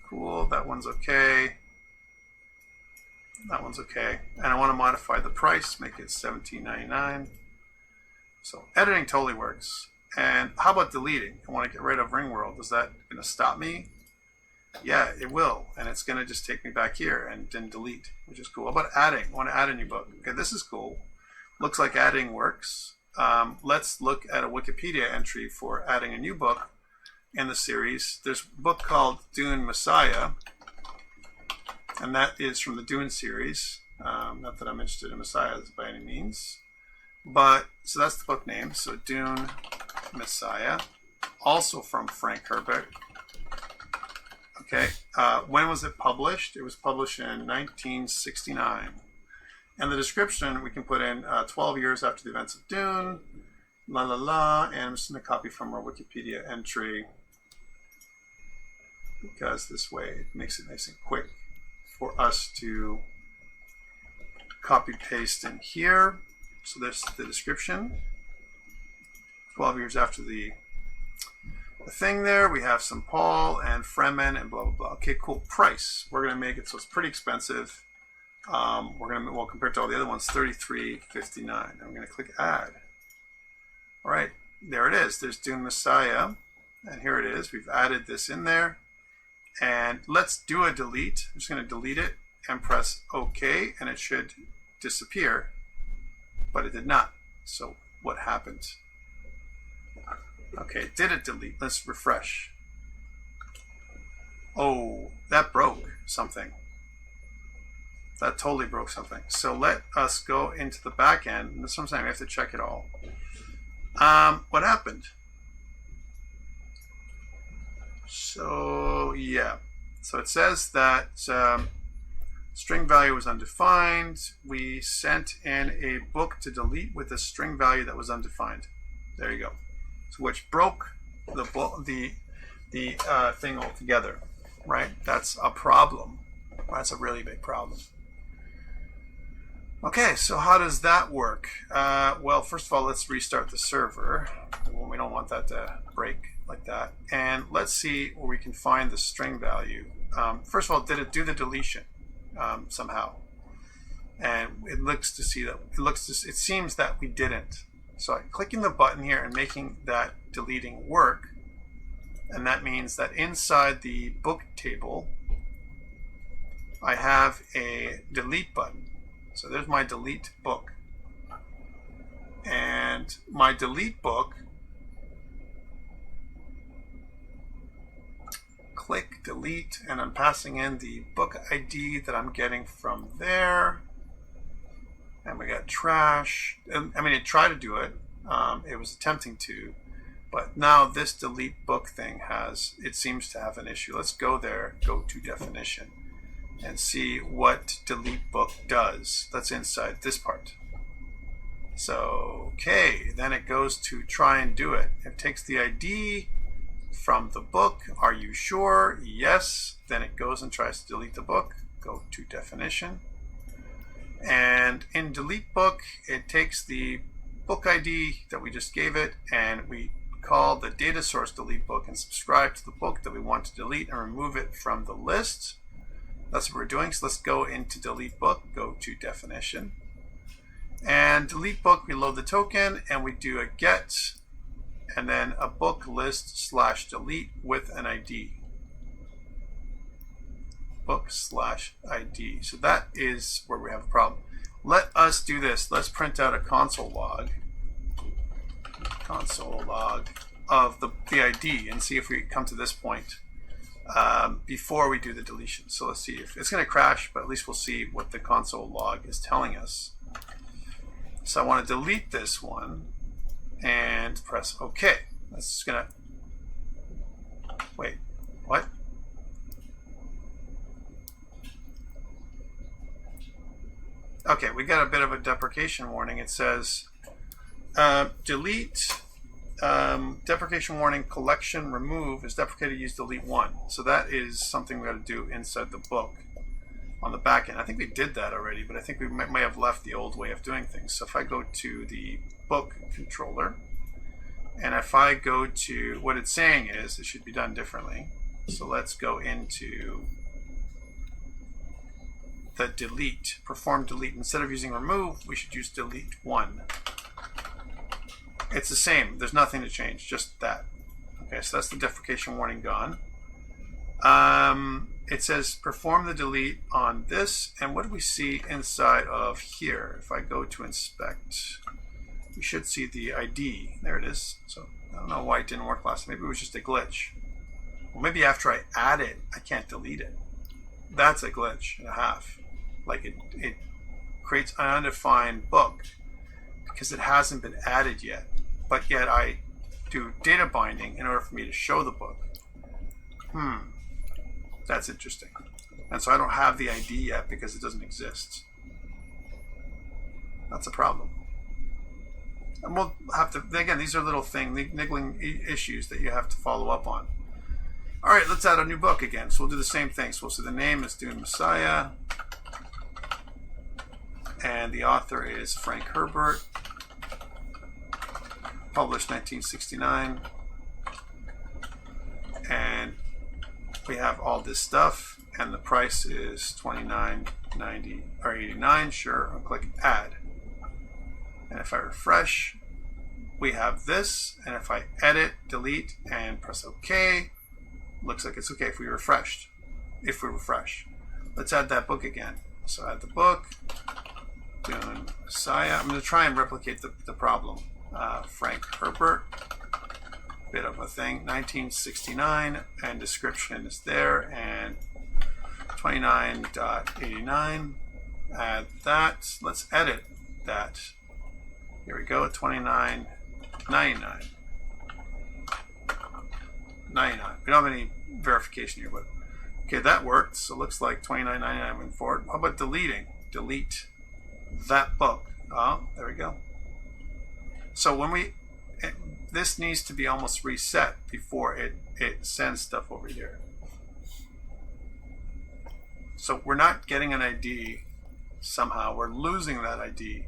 S1: Cool. That one's okay. That one's okay. And I want to modify the price, make it $17.99. So editing totally works. And how about deleting? I want to get rid of Ringworld. Is that going to stop me? Yeah, it will. And it's going to just take me back here and then delete, which is cool. How about adding? I want to add a new book. Okay, this is cool. Looks like adding works. Let's look at a Wikipedia entry for adding a new book in the series. There's a book called Dune Messiah, and that is from the Dune series. Not that I'm interested in Messiah by any means, but so that's the book name. So Dune Messiah, also from Frank Herbert. Okay, when was it published? It was published in 1969. And the description we can put in 12 years after the events of Dune, la la la, and I'm just going to copy from our Wikipedia entry, because this way it makes it nice and quick for us to copy paste in here. So there's the description. 12 years after the thing there, we have some Paul and Fremen and blah blah blah. Okay, cool. Price. We're going to make it so it's pretty expensive. Well, compared to all the other ones, $33.59. I'm going to click add. All right, there it is. There's Dune Messiah, and here it is. We've added this in there, and let's do a delete. I'm just going to delete it and press OK, and it should disappear, but it did not. So what happened? Okay, did it delete? Let's refresh. Oh, that broke something. That totally broke something. So let us go into the back end. And this one time we have to check it all. What happened? So yeah. So it says that string value was undefined. We sent in a book to delete with a string value that was undefined. There you go. So which broke the thing altogether, right? That's a problem. That's a really big problem. Okay, so how does that work? Well, first of all, let's restart the server. We don't want that to break like that. And let's see where we can find the string value. First of all, did it do the deletion somehow? And it seems that we didn't. So I'm clicking the button here and making that deleting work. And that means that inside the book table, I have a delete button. So there's my delete book. And my delete book, click delete, and I'm passing in the book ID that I'm getting from there. And we got trash. I mean, it tried to do it. It was attempting to. But now this delete book thing it seems to have an issue. Let's go there, go to definition, and see what delete book does. That's inside this part. So, okay, then it goes to try and do it. It takes the ID from the book. Are you sure? Yes. Then it goes and tries to delete the book. Go to definition. And in delete book, it takes the book ID that we just gave it, and we call the data source delete book and subscribe to the book that we want to delete and remove it from the list. That's what we're doing. So let's go into delete book, go to definition. And delete book, we load the token and we do a get and then a book list / delete with an ID. Book / ID. So that is where we have a problem. Let us do this. Let's print out a console log of the ID and see if we come to this point before we do the deletion. So let's see if it's going to crash, but at least we'll see what the console log is telling us. So I want to delete this one and press OK. That's just going to wait. What? Okay, we got a bit of a deprecation warning. It says delete deprecation warning collection remove is deprecated, use delete one. So that is something we got to do inside the book on the back end. I think we did that already, but I think we may have left the old way of doing things. So if I go to the book controller and if I go to what it's saying is it should be done differently. So let's go into the delete, perform delete. Instead of using remove, we should use delete one. It's the same. There's nothing to change, just that. Okay, so that's the deprecation warning gone. It says perform the delete on this, and what do we see inside of here? If I go to inspect, we should see the ID. There it is. So I don't know why it didn't work last time. Maybe it was just a glitch. Well, maybe after I add it, I can't delete it. That's a glitch and a half. Like it creates an undefined book because it hasn't been added yet, but yet I do data binding in order for me to show the book. That's interesting. And so I don't have the ID yet because it doesn't exist. That's a problem. And we'll have to, again, these are little niggling issues that you have to follow up on. All right, let's add a new book again. So we'll do the same thing. So we'll say the name is Dune Messiah. And the author is Frank Herbert. Published 1969. And we have all this stuff. And the price is $29.90 or $89. Sure, I'll click add. And if I refresh, we have this. And if I edit, delete, and press OK, looks like it's okay if we refresh. Let's add that book again. So add the book, Dune Messiah. I'm going to try and replicate the problem. Frank Herbert, bit of a thing, 1969, and description is there, and 29.89. Add that. Let's edit that. Here we go, 29.99. 99. We don't have any verification here, but okay, that worked. So it looks like 29.99 went forward. How about deleting? Delete that book. Oh, there we go. So when this needs to be almost reset before it sends stuff over here. So we're not getting an ID somehow. We're losing that ID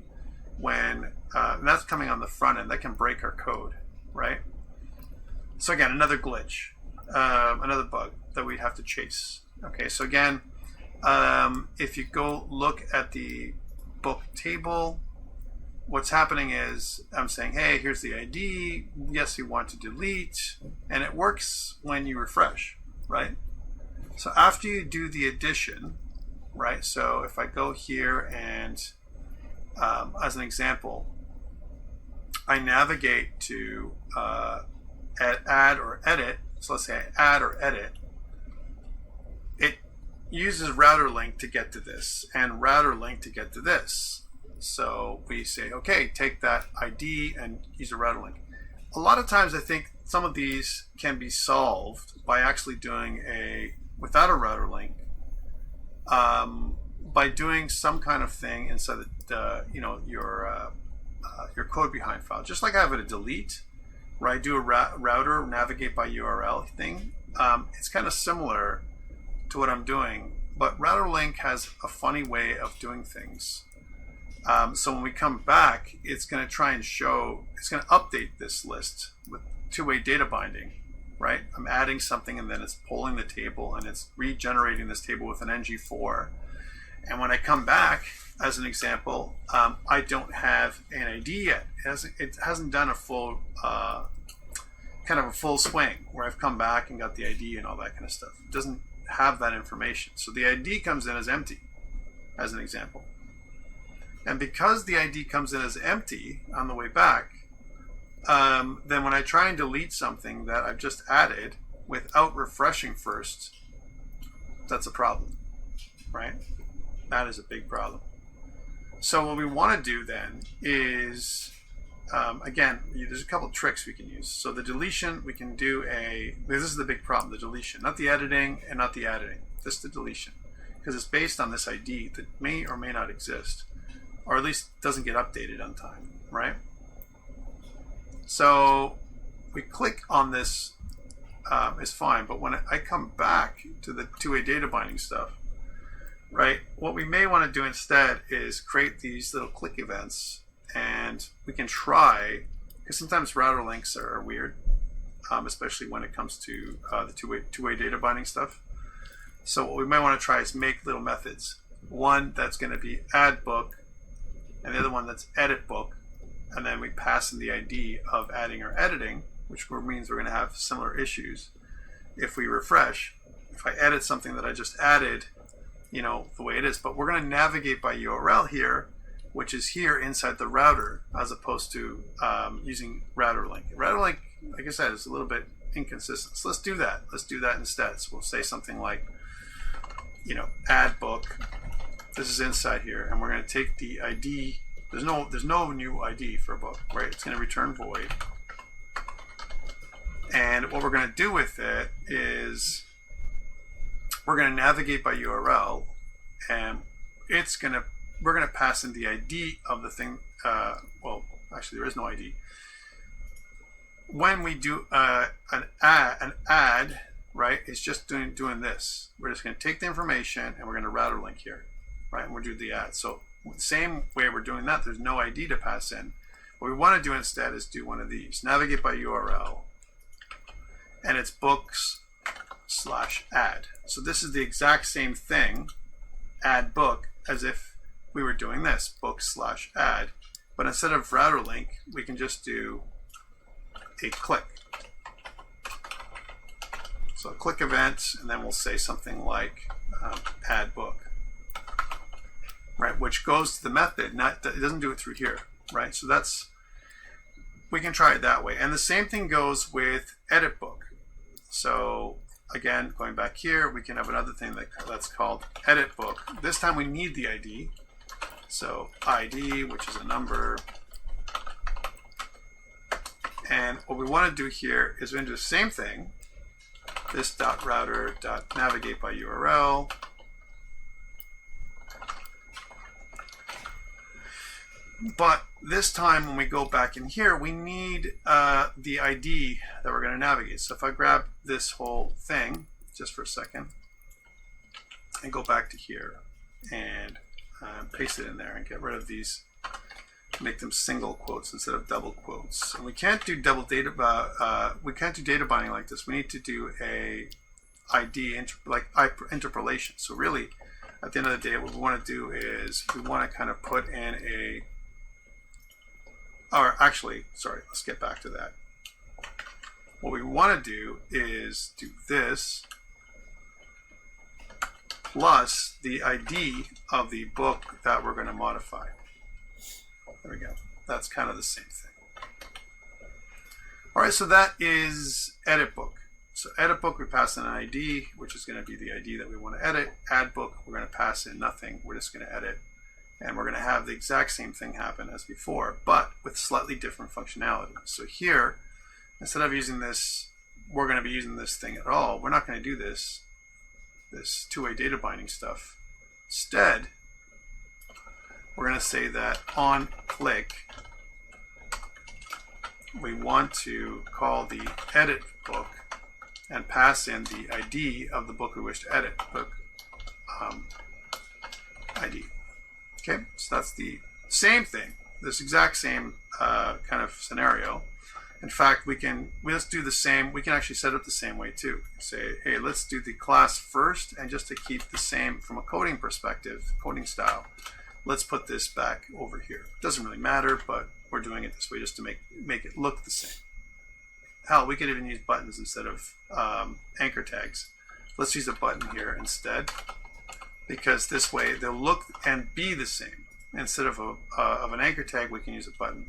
S1: when and that's coming on the front end. That can break our code, right? So again, another glitch, another bug that we'd have to chase. Okay, so again, if you go look at the book table, what's happening is I'm saying, hey, here's the ID. Yes, you want to delete. And it works when you refresh, right? So after you do the addition, right? So if I go here and as an example, I navigate to add or edit. So let's say I add or edit. It uses router link to get to this and router link to get to this. So we say, okay, take that ID and use a router link. A lot of times I think some of these can be solved by actually doing without a router link, by doing some kind of thing inside your code behind file. Just like I have a delete, where I do a router navigate by URL thing, it's kind of similar to what I'm doing, but router link has a funny way of doing things. So when we come back, it's going to try and show, it's going to update this list with two-way data binding, right? I'm adding something and then it's pulling the table and it's regenerating this table with an ng4. And when I come back, as an example, I don't have an ID yet. It hasn't done a full, kind of a full swing where I've come back and got the ID and all that kind of stuff. It doesn't have that information. So the ID comes in as empty, as an example. And because the ID comes in as empty on the way back, then when I try and delete something that I've just added without refreshing first, that's a problem, right? That is a big problem. So what we want to do then is, again, there's a couple of tricks we can use. So the deletion, we can do this is the big problem, the deletion, not the editing and not the editing, just the deletion, because it's based on this ID that may or may not exist, or at least doesn't get updated on time, right? So we click on this, is fine, but when I come back to the two-way data binding stuff, right, what we may want to do instead is create these little click events, and we can try, because sometimes router links are weird, especially when it comes to the two-way data binding stuff. So what we might want to try is make little methods. One that's going to be add book, and the other one that's edit book, and then we pass in the ID of adding or editing, which means we're going to have similar issues. If we refresh, if I edit something that I just added, you know, the way it is, but we're going to navigate by URL here, which is here inside the router, as opposed to using router link. Router link, like I said, is a little bit inconsistent. So let's do that. Let's do that instead. So we'll say something like, you know, add book. This is inside here, and we're going to take the ID. There's no new ID for a book, right? It's going to return void. And what we're going to do with it is we're going to navigate by URL, and we're going to pass in the ID of the thing. Well, actually, there is no ID. When we do an add, right? It's just doing this. We're just going to take the information and we're going to router link here, right? And we'll do the add. So the same way we're doing that, there's no ID to pass in. What we want to do instead is do one of these. Navigate by URL, and it's books/add. So this is the exact same thing, add book, as if we were doing this, book/add. But instead of router link, we can just do a click. So a click event, and then we'll say something like add book, right? Which goes to the method, it doesn't do it through here, right? So we can try it that way. And the same thing goes with edit book. So again, going back here, we can have another thing that's called edit book. This time we need the ID. So ID, which is a number. And what we want to do here is we're going to do the same thing. This .router.navigate by URL. But this time when we go back in here, we need the ID that we're going to navigate. So if I grab this whole thing, just for a second, and go back to here and paste it in there and get rid of these, make them single quotes instead of double quotes. And we can't do data binding like this. We need to do a ID interpolation. So really, at the end of the day, what we want to do is we want to kind of put in let's get back to that. What we want to do is do this plus the ID of the book that we're going to modify. There we go. That's kind of the same thing. All right, so that is edit book. So edit book, we pass in an ID, which is going to be the ID that we want to edit. Add book, we're going to pass in nothing. We're just going to edit. And we're going to have the exact same thing happen as before, but with slightly different functionality. So here, instead of using this, we're going to be using this thing at all. We're not going to do this two-way data binding stuff. Instead, we're going to say that on click, we want to call the edit book and pass in the ID of the book we wish to edit, book ID. Okay, so that's the same thing, this exact same kind of scenario. In fact, let's do the same. We can actually set it the same way too. Say, hey, let's do the class first, and just to keep the same from a coding perspective, coding style, let's put this back over here. It doesn't really matter, but we're doing it this way just to make it look the same. Hell, we could even use buttons instead of anchor tags. Let's use a button here instead, because this way they'll look and be the same. Instead of an anchor tag, we can use a button,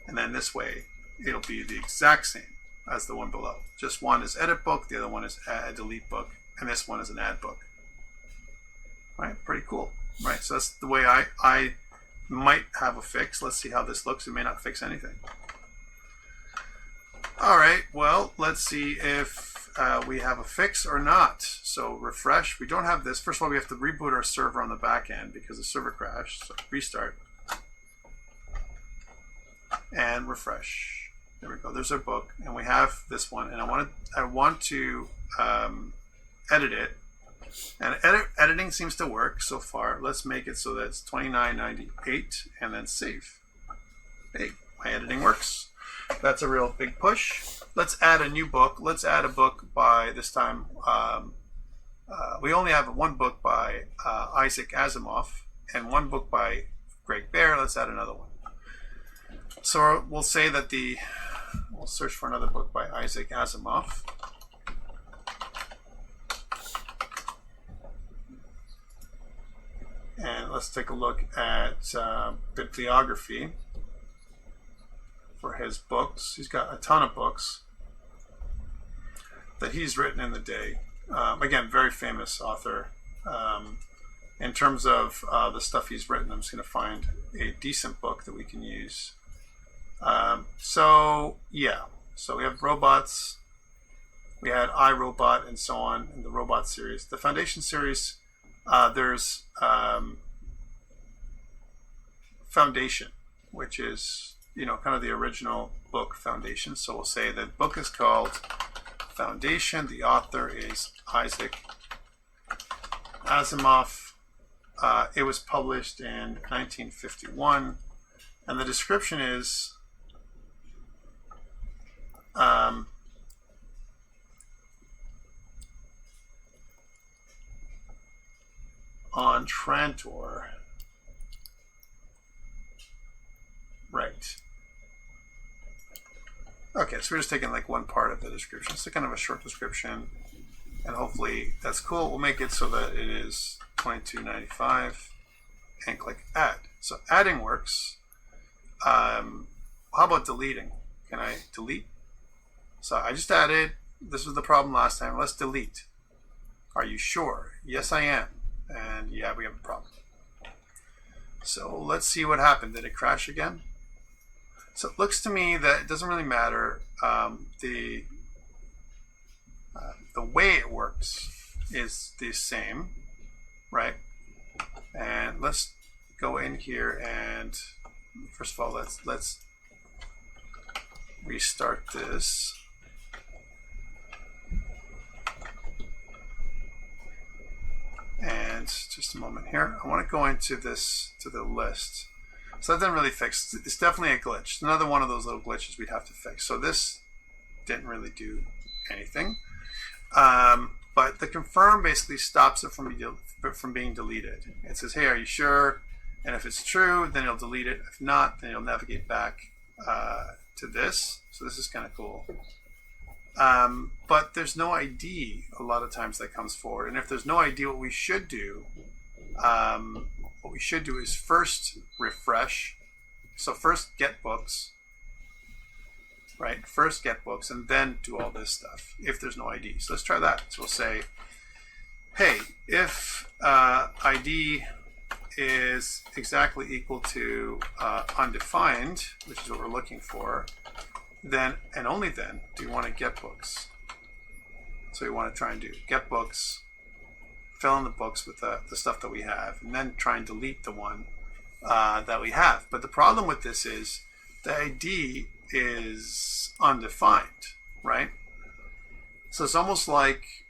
S1: and then this way it'll be the exact same as the one below. Just one is edit book, the other one is delete book, and this one is an add book. Right, pretty cool. Right, so that's the way I might have a fix. Let's see how this looks. It may not fix anything. All right, well, let's see if we have a fix or not. So refresh. We don't have this. First of all, we have to reboot our server on the back end because the server crashed. So restart and refresh. There we go. There's our book, and we have this one. And I want to edit it. And editing seems to work so far. Let's make it so that it's 2998 and then save. Hey, my editing works. That's a real big push. Let's add a new book. Let's add a book by this time. We only have one book by Isaac Asimov and one book by Greg Bear. Let's add another one. So we'll say that we'll search for another book by Isaac Asimov. And let's take a look at bibliography for his books. He's got a ton of books that he's written in the day. Again, very famous author. In terms of the stuff he's written, I'm just going to find a decent book that we can use. So we have robots. We had iRobot and so on in the robot series. The Foundation series, there's Foundation, which is kind of the original book Foundation. So we'll say the book is called Foundation. The author is Isaac Asimov. It was published in 1951, and the description is on Trantor. Right. Okay, so we're just taking like one part of the description. So kind of a short description, and hopefully that's cool. We'll make it so that it is $22.95 and click add. So adding works. How about deleting? Can I delete? So I just added. This was the problem last time. Let's delete. Are you sure? Yes, I am. And yeah, we have a problem. So let's see what happened. Did it crash again? So it looks to me that it doesn't really matter. The way it works is the same, right? And let's go in here and first of all, let's restart this. And just a moment here. I want to go into this to the list. So that didn't really fix. It's definitely a glitch. It's another one of those little glitches we'd have to fix. So this didn't really do anything. But the confirm basically stops it from being deleted. It says, hey, are you sure? And if it's true, then it'll delete it. If not, then it'll navigate back to this. So this is kind of cool. But there's no ID a lot of times that comes forward. And if there's no ID, what we should do is first refresh. So first get books, right? First get books and then do all this stuff if there's no ID. So let's try that. So we'll say, hey, if ID is exactly equal to undefined, which is what we're looking for, then and only then do you want to get books. So you want to try and do get books, fill in the books with the stuff that we have, and then try and delete the one that we have. But the problem with this is the ID is undefined, right? So it's almost like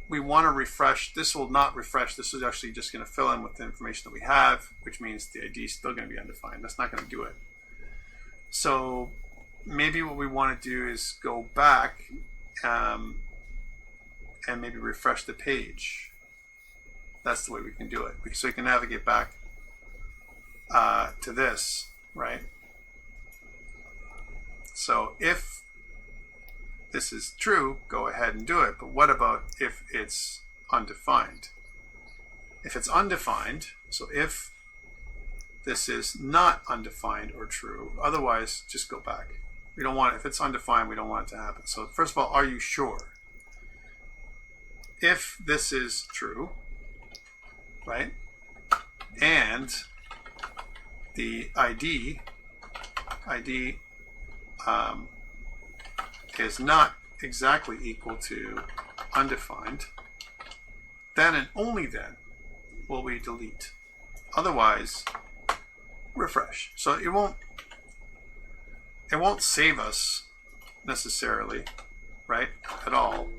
S1: we want to refresh. This will not refresh. This is actually just going to fill in with the information that we have, which means the ID is still going to be undefined. That's not going to do it. So maybe what we want to do is go back and maybe refresh the page. That's the way we can do it. So we can navigate back to this, right? So if this is true, go ahead and do it. But what about if it's undefined? If it's undefined, so if this is not undefined or true, otherwise just go back. We don't want it. If it's undefined, we don't want it to happen. So first of all, are you sure? If this is true, right, and the ID is not exactly equal to undefined, then and only then will we delete. Otherwise, refresh. So it won't save us necessarily, right, at all.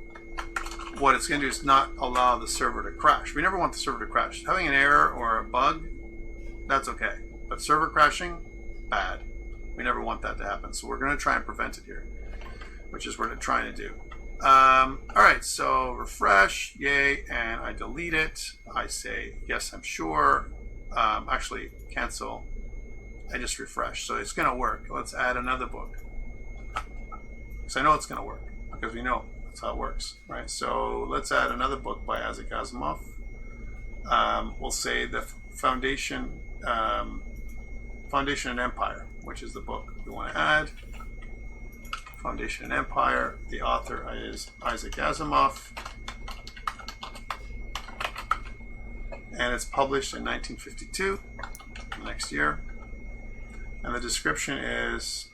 S1: What it's going to do is not allow the server to crash. We never want the server to crash. Having an error or a bug, that's okay. But server crashing, bad. We never want that to happen. So we're going to try and prevent it here, which is what we're trying to do. All right, so refresh, yay, and I delete it. I say, yes, I'm sure. Actually, cancel. I just refresh. So it's going to work. Let's add another book. Because I know it's going to work, because we know that's how it works, right? So let's add another book by Isaac Asimov. We'll say the Foundation and Empire, which is the book we want to add. Foundation and Empire. The author is Isaac Asimov. And it's published in 1952, next year. And the description is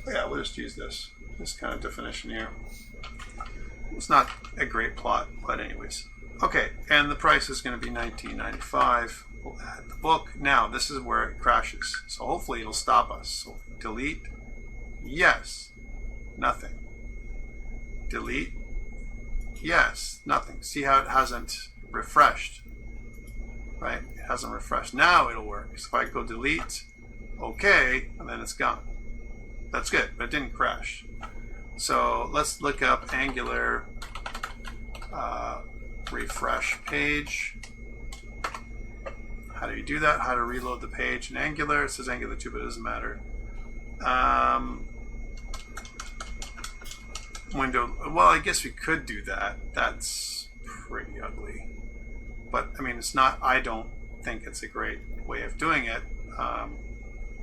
S1: yeah, we'll just use this kind of definition here. It's not a great plot, but anyways. Okay, and the price is going to be $19.95. We'll add the book. Now, this is where it crashes. So hopefully it'll stop us. So delete. Yes. Nothing. Delete. Yes. Nothing. See how it hasn't refreshed? Right? It hasn't refreshed. Now it'll work. So if I go delete, okay, and then it's gone. That's good, but it didn't crash. So let's look up Angular refresh page. How do you do that? How to reload the page in Angular. It says Angular 2, but it doesn't matter. Window, well, I guess we could do that. That's pretty ugly. But, I mean, it's not, I don't think it's a great way of doing it.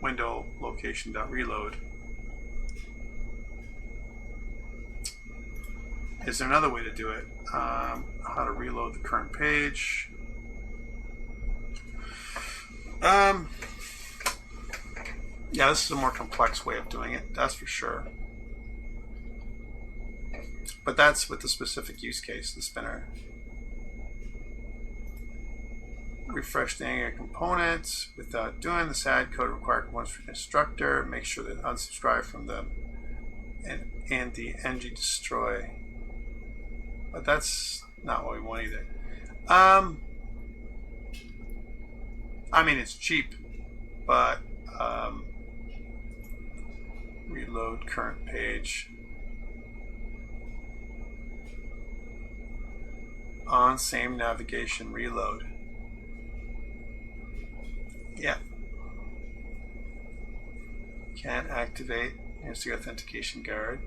S1: Window location.reload. Is there another way to do it? How to reload the current page. Yeah, this is a more complex way of doing it, that's for sure. But that's with the specific use case, the spinner. Refresh the Angular components without doing this. Add code required components for constructor. Make sure that unsubscribe from them and the ng destroy. But that's not what we want either. I mean, it's cheap, but reload current page on same navigation reload. Yeah. Can't activate. Here's the authentication guard.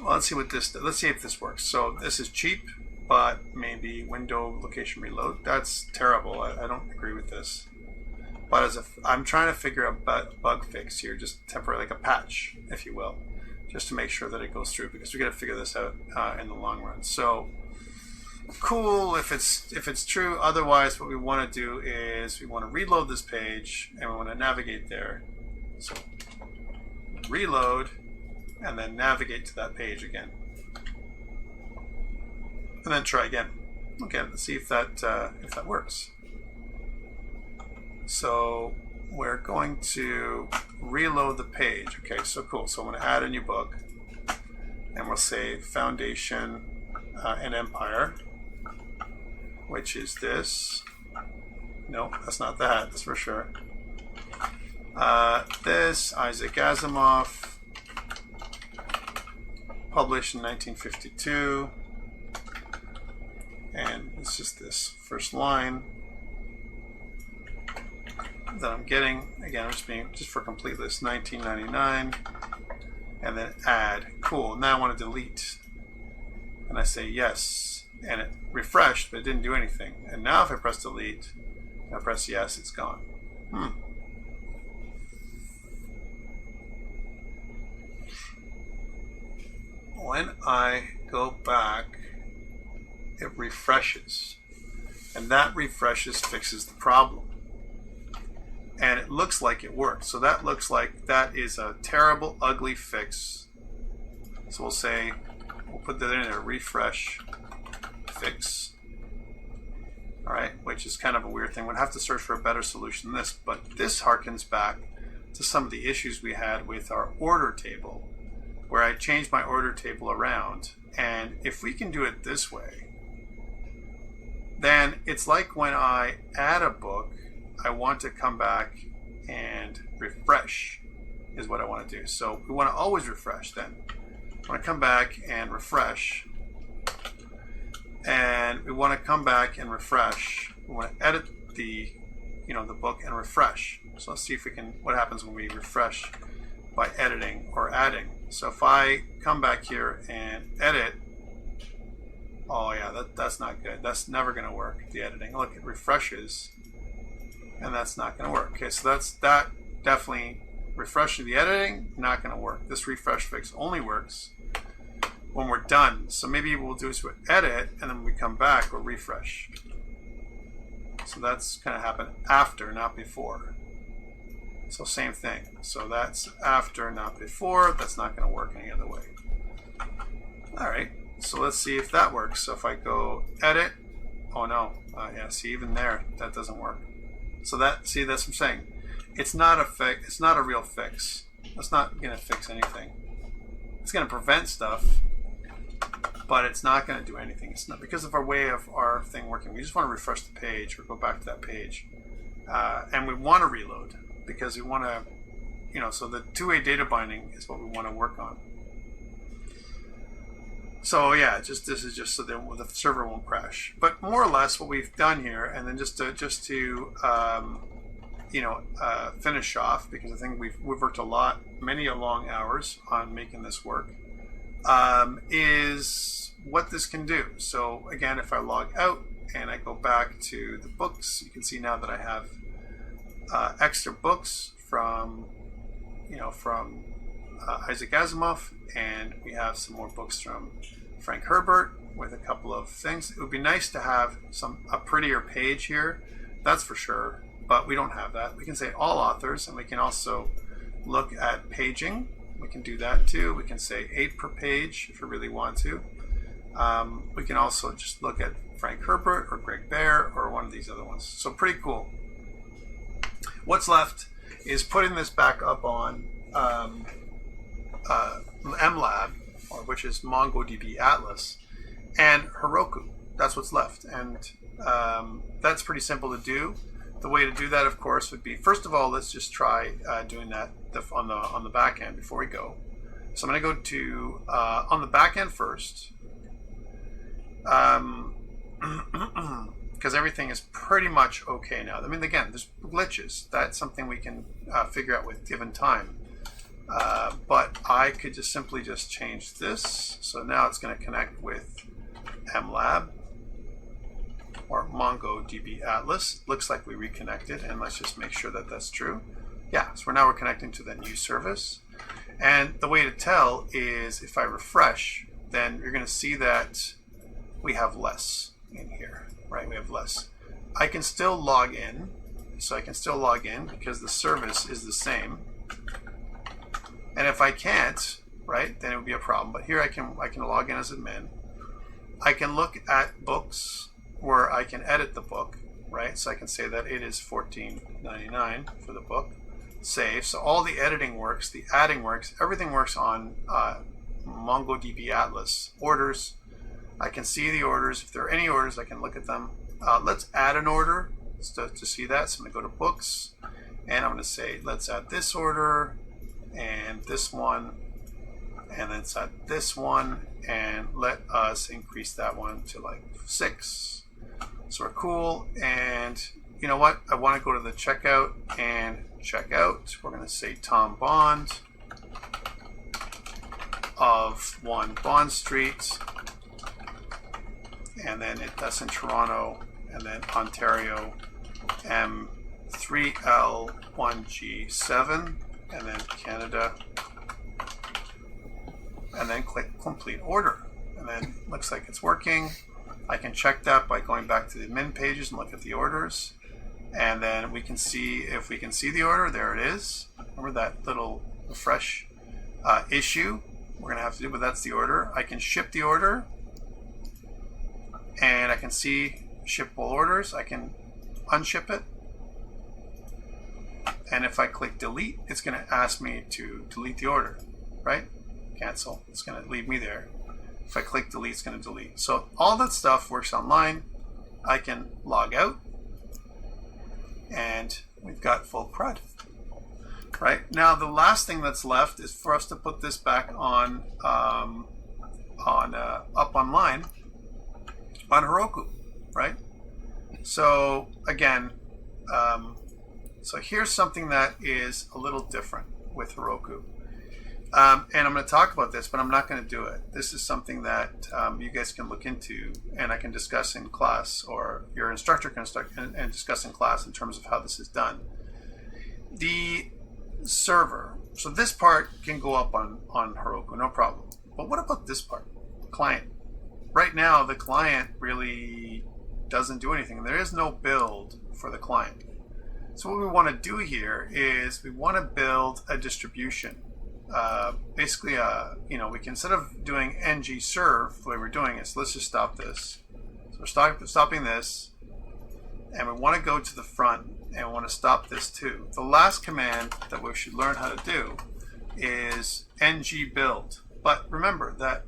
S1: Well, let's see what this. Let's see if this works. So this is cheap, but maybe window location reload. That's terrible. I don't agree with this. But as if I'm trying to figure out bug fix here, just temporary, like a patch, if you will, just to make sure that it goes through, because we got to figure this out in the long run. So cool if it's true. Otherwise, what we want to do is we want to reload this page and we want to navigate there. So reload, and then navigate to that page again. And then try again. Okay, let's see if that works. So we're going to reload the page. Okay, so cool. So I'm going to add a new book, and we'll say Foundation and Empire, which is this. No, that's not that. That's for sure. This Isaac Asimov, published in 1952, and it's just this first line that I'm getting. Again, I'm just for completeness, 1999, and then add. Cool. Now I want to delete, and I say yes, and it refreshed, but it didn't do anything. And now if I press delete, and I press yes, it's gone. When I go back, it refreshes, and that refreshes fixes the problem, and it looks like it worked. So that looks like that is a terrible, ugly fix. So we'll put that in there, refresh fix. All right, which is kind of a weird thing. We'd have to search for a better solution than this, but this harkens back to some of the issues we had with our order table, where I changed my order table around. And if we can do it this way, then it's like when I add a book, I want to come back and refresh is what I want to do. So we want to always refresh then. I want to come back and refresh. And we want to come back and refresh. We want to edit the book and refresh. So let's see if we can, what happens when we refresh by editing or adding. So if I come back here and edit, oh yeah, that's not good. That's never going to work, the editing. Look, it refreshes, and that's not going to work. Okay, so that definitely refreshing the editing, not going to work. This refresh fix only works when we're done. So maybe we'll do is we'll edit, and then when we come back, we'll refresh. So that's going to happen after, not before. So same thing. So that's after, not before. That's not going to work any other way. All right. So let's see if that works. So if I go edit, oh no, yeah. See, even there, that doesn't work. So that's what I'm saying. It's not a fix. It's not a real fix. It's not going to fix anything. It's going to prevent stuff, but it's not going to do anything. It's not because of our way of our thing working. We just want to refresh the page or go back to that page, and we want to reload because we want to, so the two-way data binding is what we want to work on. So yeah, this is just so that the server won't crash. But more or less, what we've done here, and then just to finish off, because I think we've worked many long hours on making this work, is what this can do. So again, if I log out and I go back to the books, you can see now that I have extra books from Isaac Asimov, and we have some more books from Frank Herbert with a couple of things. It would be nice to have a prettier page here, that's for sure, but we don't have that. We can say all authors, and we can also look at paging. We can do that too. We can say 8 per page if we really want to. We can also just look at Frank Herbert or Greg Bear or one of these other ones. So pretty cool. What's left is putting this back up on MLab, which is MongoDB Atlas, and Heroku. That's what's left, and that's pretty simple to do. The way to do that, of course, would be, first of all, let's just try doing that on the back end before we go. So I'm going to go to on the back end first, because everything is pretty much okay now. I mean, again, there's glitches. That's something we can figure out with given time. But I could just simply change this. So now it's going to connect with MLab or MongoDB Atlas. Looks like we reconnected, and let's just make sure that that's true. Yeah, so we're connecting to the new service. And the way to tell is if I refresh, then you're going to see that we have less in here, right? We have less. I can still log in. So I can still log in because the service is the same. And if I can't, right, then it would be a problem. But here I can log in as admin. I can look at books where I can edit the book, right? So I can say that it is $14.99 for the book. Save. So all the editing works, the adding works, everything works on MongoDB Atlas. Orders, I can see the orders. If there are any orders, I can look at them. Let's add an order to see that. So I'm going to go to books, and I'm going to say, let's add this order, and this one, and then let's add this one, and let us increase that one to like 6. So we're cool. And you know what? I want to go to the checkout and check out. We're going to say Tom Bond of 1 Bond Street, and then that's in Toronto, and then Ontario M3L1G7, and then Canada, and then click complete order, and then looks like it's working. I can check that by going back to the admin pages and look at the orders, and then we can see if we can see the order. There it is. Remember that little refresh issue we're gonna have to do, but that's the order. I can ship the order, and I can see shippable orders. I can unship it, and if I click delete, it's going to ask me to delete the order, right? Cancel. It's going to leave me there. If I click delete, it's going to delete. So all that stuff works online. I can log out, and we've got full CRUD. Right now, the last thing that's left is for us to put this back on up online on Heroku, right? So again, so here's something that is a little different with Heroku, and I'm going to talk about this, but I'm not going to do it. This is something that you guys can look into, and I can discuss in class, or your instructor can discuss in class in terms of how this is done. The server, so this part can go up on Heroku, no problem. But what about this part, client? Right now, the client really doesn't do anything. There is no build for the client. So what we want to do here is we want to build a distribution. Basically, we can, instead of doing ng serve the way we're doing it, so let's just stop this. So we're stopping this, and we want to go to the front, and we want to stop this too. The last command that we should learn how to do is ng build. But remember that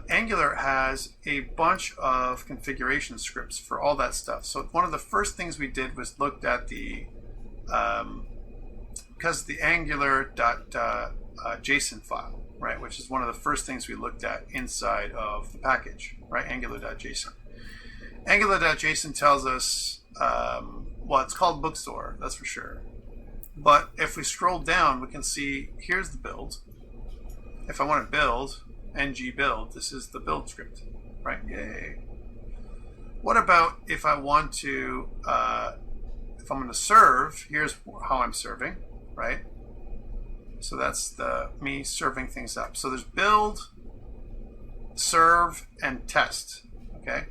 S1: Angular has a bunch of configuration scripts for all that stuff. So one of the first things we did was looked at the because the Angular.json file, right, which is one of the first things we looked at inside of the package, right, Angular.json. Angular.json tells us, well, it's called bookstore, that's for sure. But if we scroll down, we can see here's the build. If I want to build ng build, this is the build script, right? Yay. What about if I want to, if I'm going to serve, here's how I'm serving, right? So that's me serving things up. So there's build, serve, and test, okay,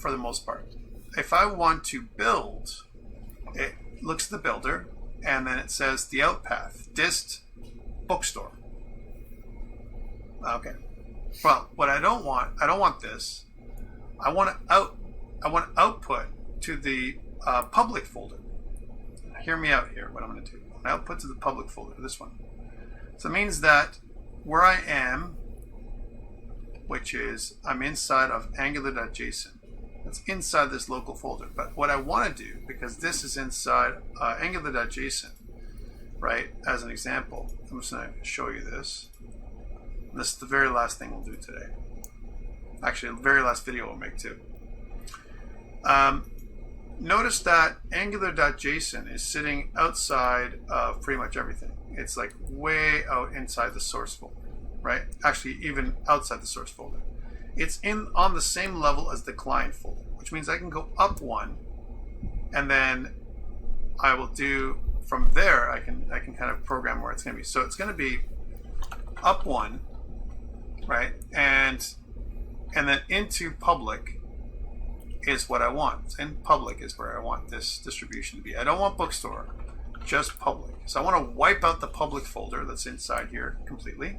S1: for the most part. If I want to build, it looks at the builder, and then it says the out path, dist bookstore. Okay. Well, what I don't want this. I want output to the public folder. Hear me out here. What I'm going to do. Output to the public folder. This one. So it means that where I am, which is I'm inside of Angular.json. That's inside this local folder. But what I want to do, because this is inside Angular.json, right? As an example, I'm just going to show you this. This is the very last thing we'll do today. Actually, the very last video we'll make too. Notice that Angular.json is sitting outside of pretty much everything. It's like way out inside the source folder, right? Actually, even outside the source folder. It's on the same level as the client folder, which means I can go up one, and then I will do from there. I can kind of program where it's going to be. So it's going to be up one, right? And then into public is what I want. In public is where I want this distribution to be. I don't want bookstore. just public. So I want to wipe out the public folder that's inside here completely.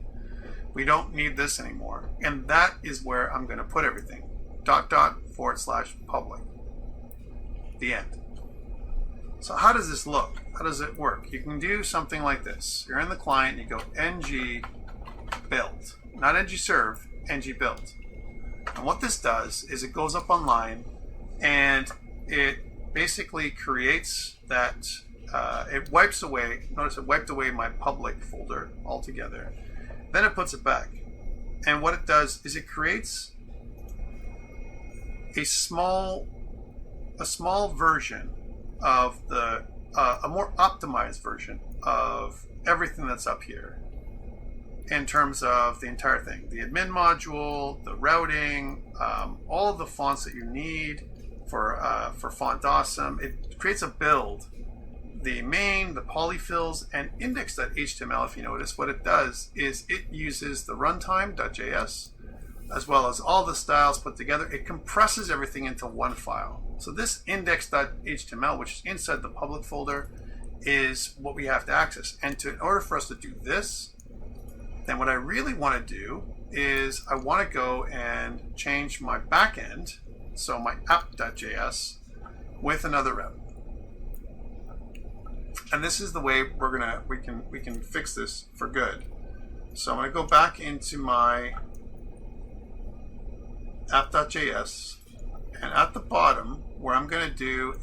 S1: We don't need this anymore. And that is where I'm going to put everything. // public. The end. So how does this look? How does it work? You can do something like this. You're in the client, you go ng build. Not ng serve, ng build. And what this does is it goes up online and it basically creates that, it wipes away, notice it wiped away my public folder altogether. Then it puts it back. And what it does is it creates a small version of the, a more optimized version of everything that's up here in terms of the entire thing. The admin module, the routing, all of the fonts that you need for Font Awesome. It creates a build. The main, the polyfills, and index.html, if you notice, what it does is it uses the runtime.js as well as all the styles put together. It compresses everything into one file. So this index.html, which is inside the public folder, is what we have to access. And in order for us to do this, then what I really want to do is I want to go and change my backend, so my app.js, with another route. And this is the way we can fix this for good. So I'm going to go back into my app.js, and at the bottom where I'm going to do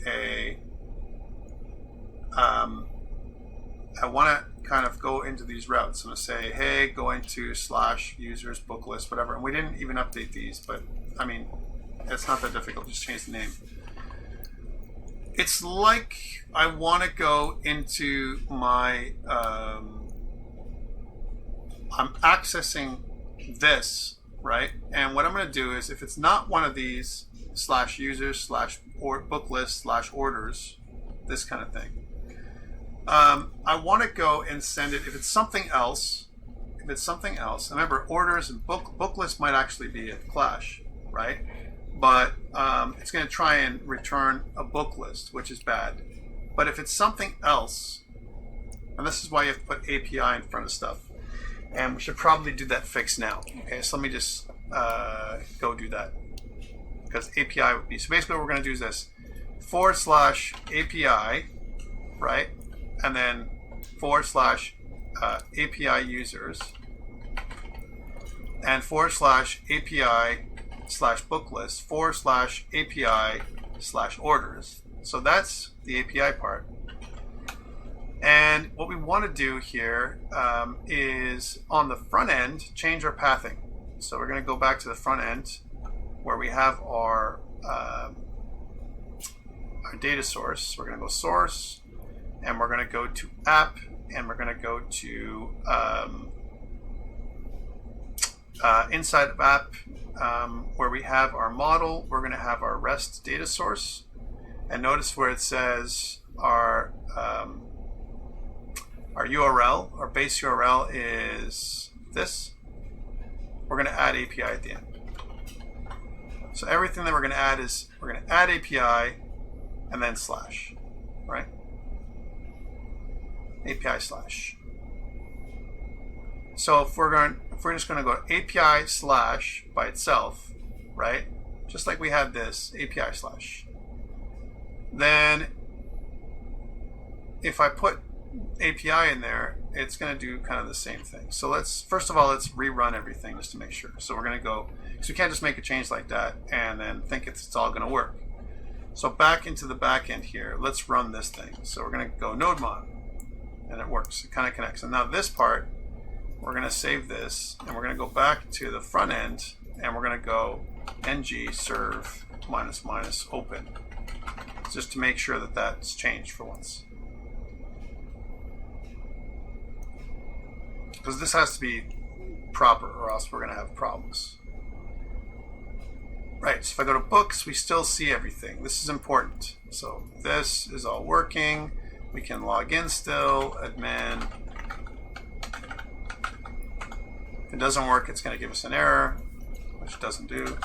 S1: I want to kind of go into these routes. I'm going to say, hey, go into /users book list, whatever. And we didn't even update these, but I mean, it's not that difficult. Just change the name. It's like I want to go into my, I'm accessing this, right? And what I'm going to do is, if it's not one of these /users /book list /orders, this kind of thing, I want to go and send it. If it's something else, remember orders and book list might actually be a clash, right? But it's going to try and return a book list, which is bad. But if it's something else, and this is why you have to put API in front of stuff, and we should probably do that fix now. Okay, so let me just go do that, because API would be, so basically what we're going to do is this, /API, right, and then /API users, and /API /book list /API /orders. So that's the API part. And what we want to do here is on the front end, change our pathing. So we're going to go back to the front end where we have our data source. We're going to go source, and we're going to go to app, and we're going to go to inside of app, where we have our model, we're going to have our REST data source. And notice where it says our URL, our base URL is this. We're going to add API at the end. So everything that we're going to add is, we're going to add API and then slash, right? API slash. So if we're just going to go API slash by itself, right? Just like we had this, API slash. Then if I put API in there, it's going to do kind of the same thing. So first of all, let's rerun everything just to make sure. So we're going to go, because we can't just make a change like that and then think it's all going to work. So back into the back end here, let's run this thing. So we're going to go nodemon, and it works. It kind of connects. And now this part, we're going to save this, and we're going to go back to the front end, and we're going to go ng serve -- open, just to make sure that that's changed for once. Because this has to be proper, or else we're going to have problems. Right, so if I go to books, we still see everything. This is important. So this is all working. We can log in still, admin. If it doesn't work, it's going to give us an error, which it doesn't do.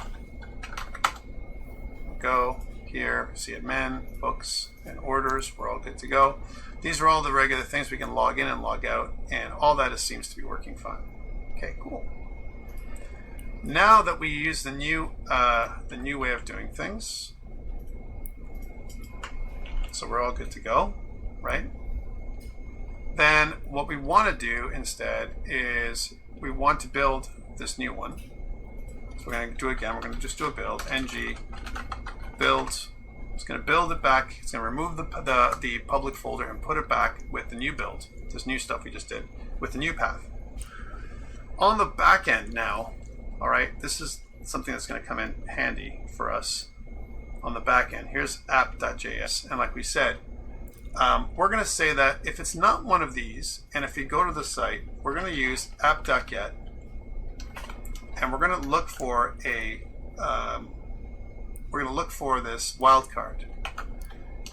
S1: Go. here, see admin, books, and orders. We're all good to go. These are all the regular things we can log in and log out, and all that seems to be working fine. Okay, cool. Now that we use the new way of doing things, so we're all good to go, right? Then what we want to do instead is we want to build this new one. So we're going to do it again. We're going to just do a build, ng build. It's going to build it back. It's going to remove the public folder and put it back with the new build, this new stuff we just did, with the new path. On the back end now, all right, this is something that's going to come in handy for us on the back end. Here's app.js, and like we said, we're going to say that if it's not one of these, and if you go to the site, we're going to use app.get, and we're going to look for this wildcard,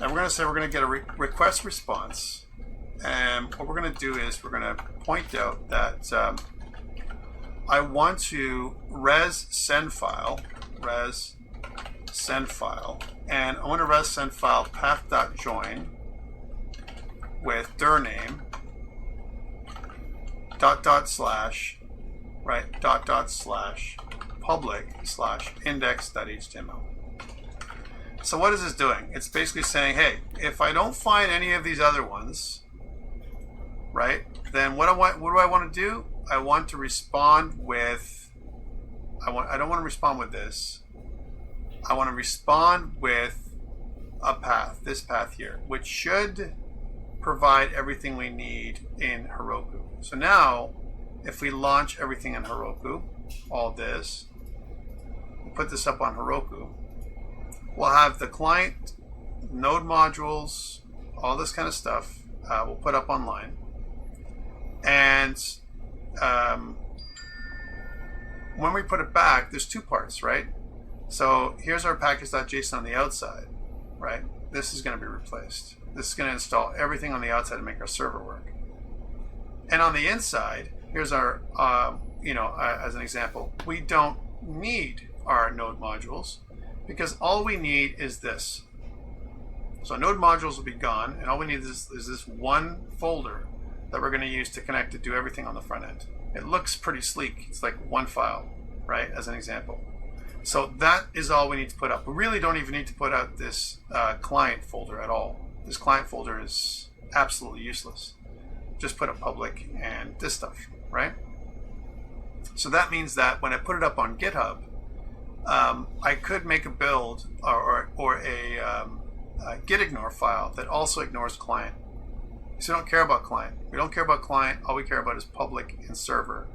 S1: and we're going to say we're going to get a request response, and what we're going to do is we're going to point out that I want to res send file, and I want to res send file path.join with dir name /public/index.html. So what is this doing? It's basically saying, hey, if I don't find any of these other ones, right, then what do I want to do? I want to respond with, I don't want to respond with this. I want to respond with a path, this path here, which should provide everything we need in Heroku. So now, if we launch everything in Heroku, all this, we'll put this up on Heroku, we'll have the client, node modules, all this kind of stuff, we'll put up online. And when we put it back, there's two parts, right? So here's our package.json on the outside, right? This is going to be replaced. This is going to install everything on the outside to make our server work. And on the inside, here's our, as an example, we don't need our node modules because all we need is this. So node modules will be gone, and all we need is this one folder that we're going to use to connect to do everything on the front end. It looks pretty sleek. It's like one file, right, as an example. So that is all we need to put up. We really don't even need to put out this client folder at all. This client folder is absolutely useless. Just put a public and this stuff, right? So that means that when I put it up on GitHub, I could make a build or a git ignore file that also ignores client. So we don't care about client. We don't care about client. All we care about is public and server.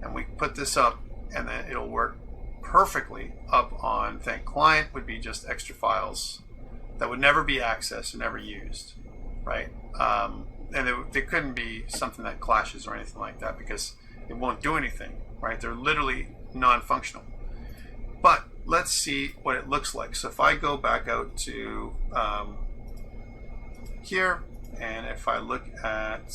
S1: And we put this up, and then it'll work perfectly up on thing. Client would be just extra files that would never be accessed or never used, right? And there couldn't be something that clashes or anything like that because it won't do anything, right? They're literally non-functional. But let's see what it looks like. So if I go back out to here, and if I look at,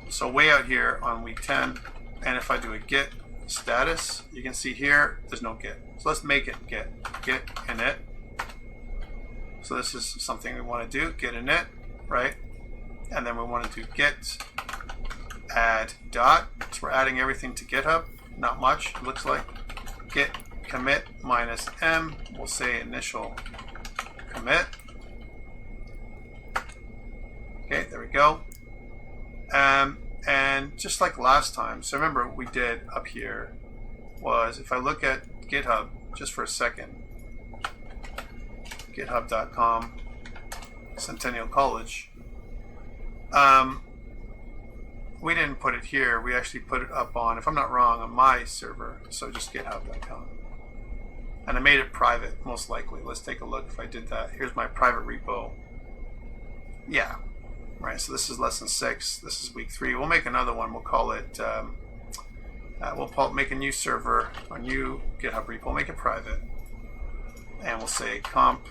S1: so way out here on week 10, and if I do a git status, you can see here, there's no git. So let's make it git init. So this is something we want to do, git init, right? And then we want to do git add dot. So we're adding everything to GitHub, not much, it looks like. Git commit -m, we'll say initial commit. Okay, there we go. And just like last time, so remember what we did up here was if I look at GitHub just for a second, github.com Centennial College, we didn't put it here, we actually put it up on, if I'm not wrong, on my server, so just github.com. And I made it private, most likely. Let's take a look if I did that. Here's my private repo. Yeah, right, so this is lesson 6, this is week 3. We'll make another one, we'll call it, make a new server, a new GitHub repo, we'll make it private. And we'll say comp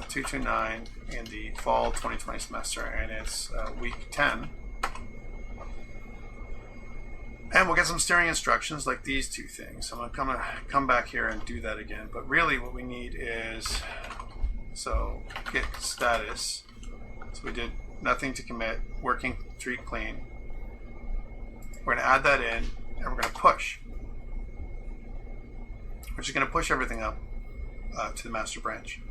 S1: 229 in the fall 2020 semester, and it's week 10. And we'll get some steering instructions like these two things. I'm going to come back here and do that again. But really what we need is, so git status. So we did nothing to commit, working tree clean. We're going to add that in, and we're going to push, which is going to push everything up to the master branch.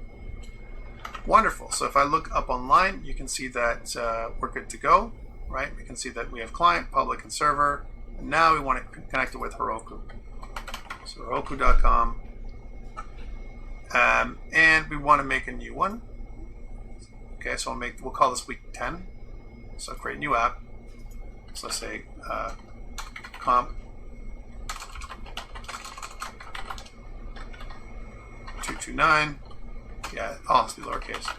S1: Wonderful. So if I look up online, you can see that we're good to go, right? We can see that we have client, public, and server. And now we want to connect it with Heroku. So Heroku.com. And we want to make a new one. Okay, so we'll call this week 10. So create a new app. So let's say comp 229. Yeah, it all has to be lowercase.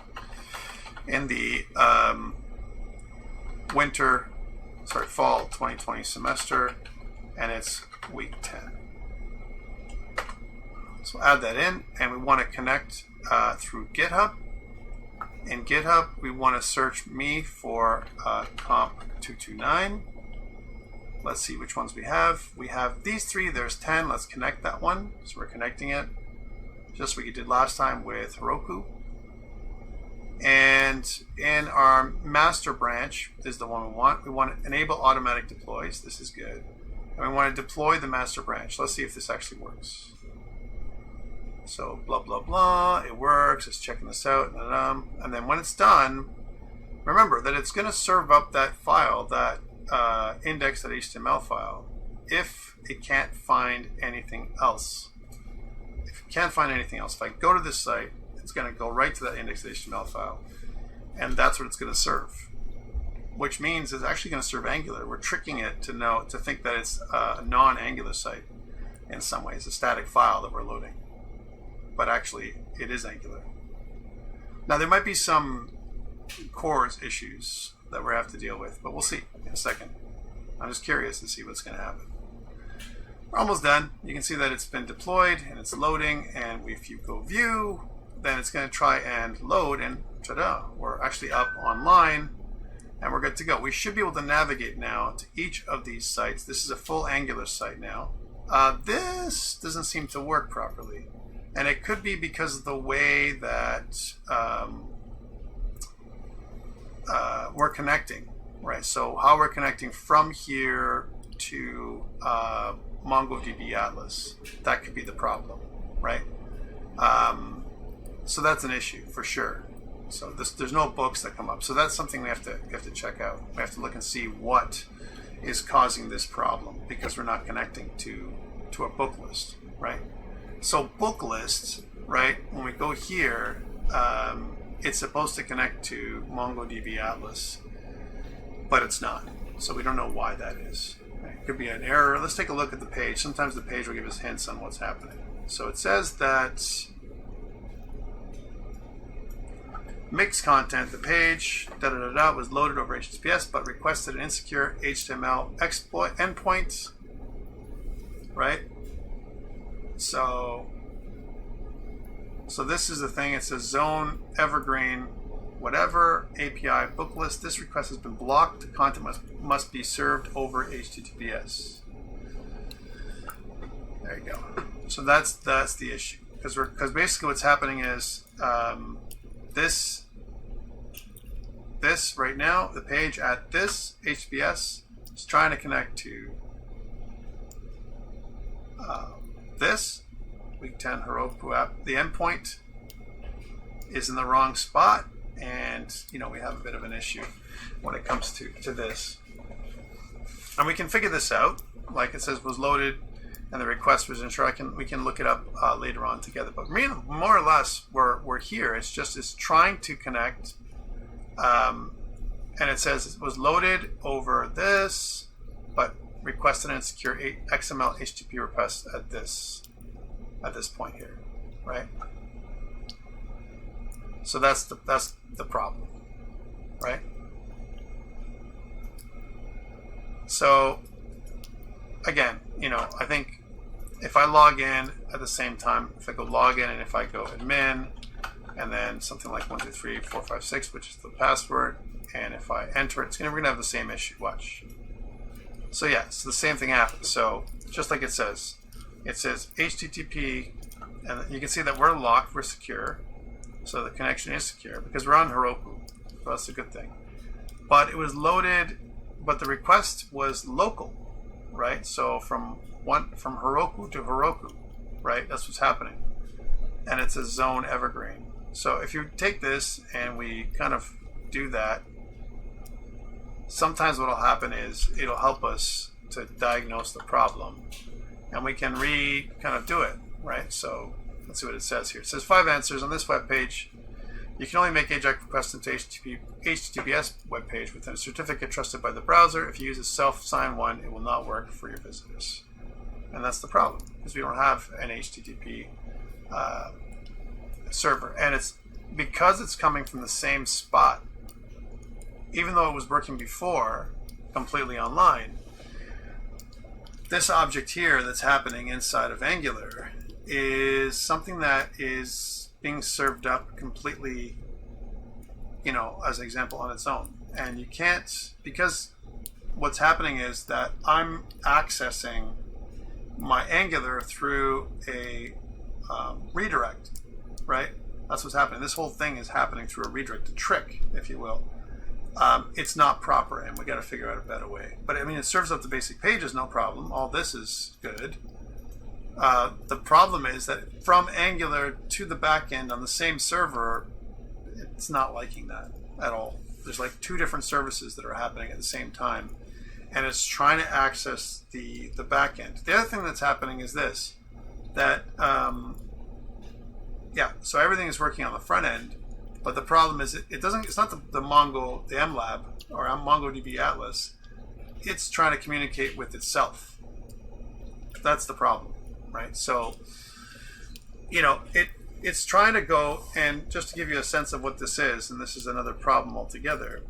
S1: In the fall 2020 semester, and it's week 10. So add that in, and we want to connect through GitHub. In GitHub, we want to search me for comp 229. Let's see which ones we have. We have these three. There's 10. Let's connect that one. So we're connecting it, just like we did last time with Heroku. And in our master branch is the one we want. We want to enable automatic deploys. This is good. And we want to deploy the master branch. Let's see if this actually works. So blah, blah, blah. It works. It's checking this out. And then when it's done, remember that it's going to serve up that file, that index.html file, if it can't find anything else. If it can't find anything else, if I go to this site, it's going to go right to that index.html file, and that's what it's going to serve, which means it's actually going to serve Angular. We're tricking it to think that it's a non-Angular site in some ways, a static file that we're loading, but actually it is Angular. Now there might be some CORS issues that we have to deal with, but we'll see in a second. I'm just curious to see what's going to happen. We're almost done. You can see that it's been deployed and it's loading, and if you go view, then it's going to try and load, and ta-da, we're actually up online and we're good to go. We should be able to navigate now to each of these sites. This is a full Angular site now. This doesn't seem to work properly, and it could be because of the way that we're connecting, right? So how we're connecting from here to MongoDB Atlas, that could be the problem, right? So that's an issue for sure. So there's no books that come up. So that's something we have to check out. We have to look and see what is causing this problem, because we're not connecting to a book list, right? So book lists, right? When we go here, it's supposed to connect to MongoDB Atlas, but it's not. So we don't know why that is. It could be an error. Let's take a look at the page. Sometimes the page will give us hints on what's happening. So it says that mixed content, the page was loaded over HTTPS but requested an insecure HTML endpoint, right? So this is the thing. It says zone evergreen whatever API book list. This request has been blocked. Content must be served over HTTPS. There you go. So that's the issue, because basically what's happening is this right now, the page at this HTTPS is trying to connect to this week 10 Heroku app. The endpoint is in the wrong spot, and we have a bit of an issue when it comes to this. And we can figure this out. Like it says, was loaded and the request was ensured. We can look it up later on together. But more or less, we're here. It's trying to connect, and it says it was loaded over this, but requested an insecure XML HTTP request at this point here, right? So that's the problem, right? So again, I think if I log in at the same time, if I go log in and if I go admin and then something like 1234556, which is the password, and if I enter it, we're gonna have the same issue. Watch. So yeah, so the same thing happens. So just like it says HTTP, and you can see that we're locked, we're secure. So the connection is secure because we're on Heroku. So that's a good thing. But it was loaded, but the request was local, right? So from Heroku to Heroku, right? That's what's happening. And it's a zone evergreen. So if you take this and we kind of do that, sometimes what will happen is it'll help us to diagnose the problem, and we can kind of do it, right? So let's see what it says here. It says 5 answers on this web page. You can only make AJAX requests into HTTPS web page within a certificate trusted by the browser. If you use a self-sign one, it will not work for your visitors. And that's the problem, because we don't have an HTTP server. And it's because it's coming from the same spot, even though it was working before completely online, this object here that's happening inside of Angular is something that is being served up completely, as an example on its own. And you can't, because what's happening is that I'm accessing my Angular through a redirect, right? That's what's happening. This whole thing is happening through a redirect, a trick, if you will. It's not proper, and we got to figure out a better way. But I mean, it serves up the basic pages, no problem. All this is good. The problem is that from Angular to the backend on the same server, it's not liking that at all. There's like 2 different services that are happening at the same time, and it's trying to access the backend. The other thing that's happening is this, that so everything is working on the front end, but the problem is it's not the Mongo, the MLab or MongoDB Atlas. It's trying to communicate with itself. That's the problem, right? So, it's trying to go, and just to give you a sense of what this is, and this is another problem altogether.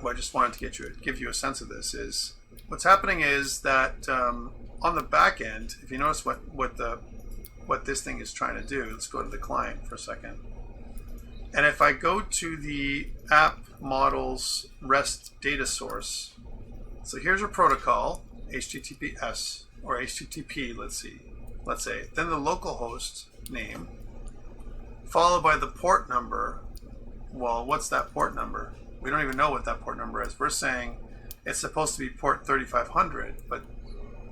S1: What I just wanted to give you a sense of this is what's happening is that on the back end, if you notice what this thing is trying to do, let's go to the client for a second. And if I go to the app models REST data source, so here's your protocol, HTTPS or HTTP, let's say, then the localhost name, followed by the port number. Well, what's that port number? We don't even know what that port number is. We're saying it's supposed to be port 3500, but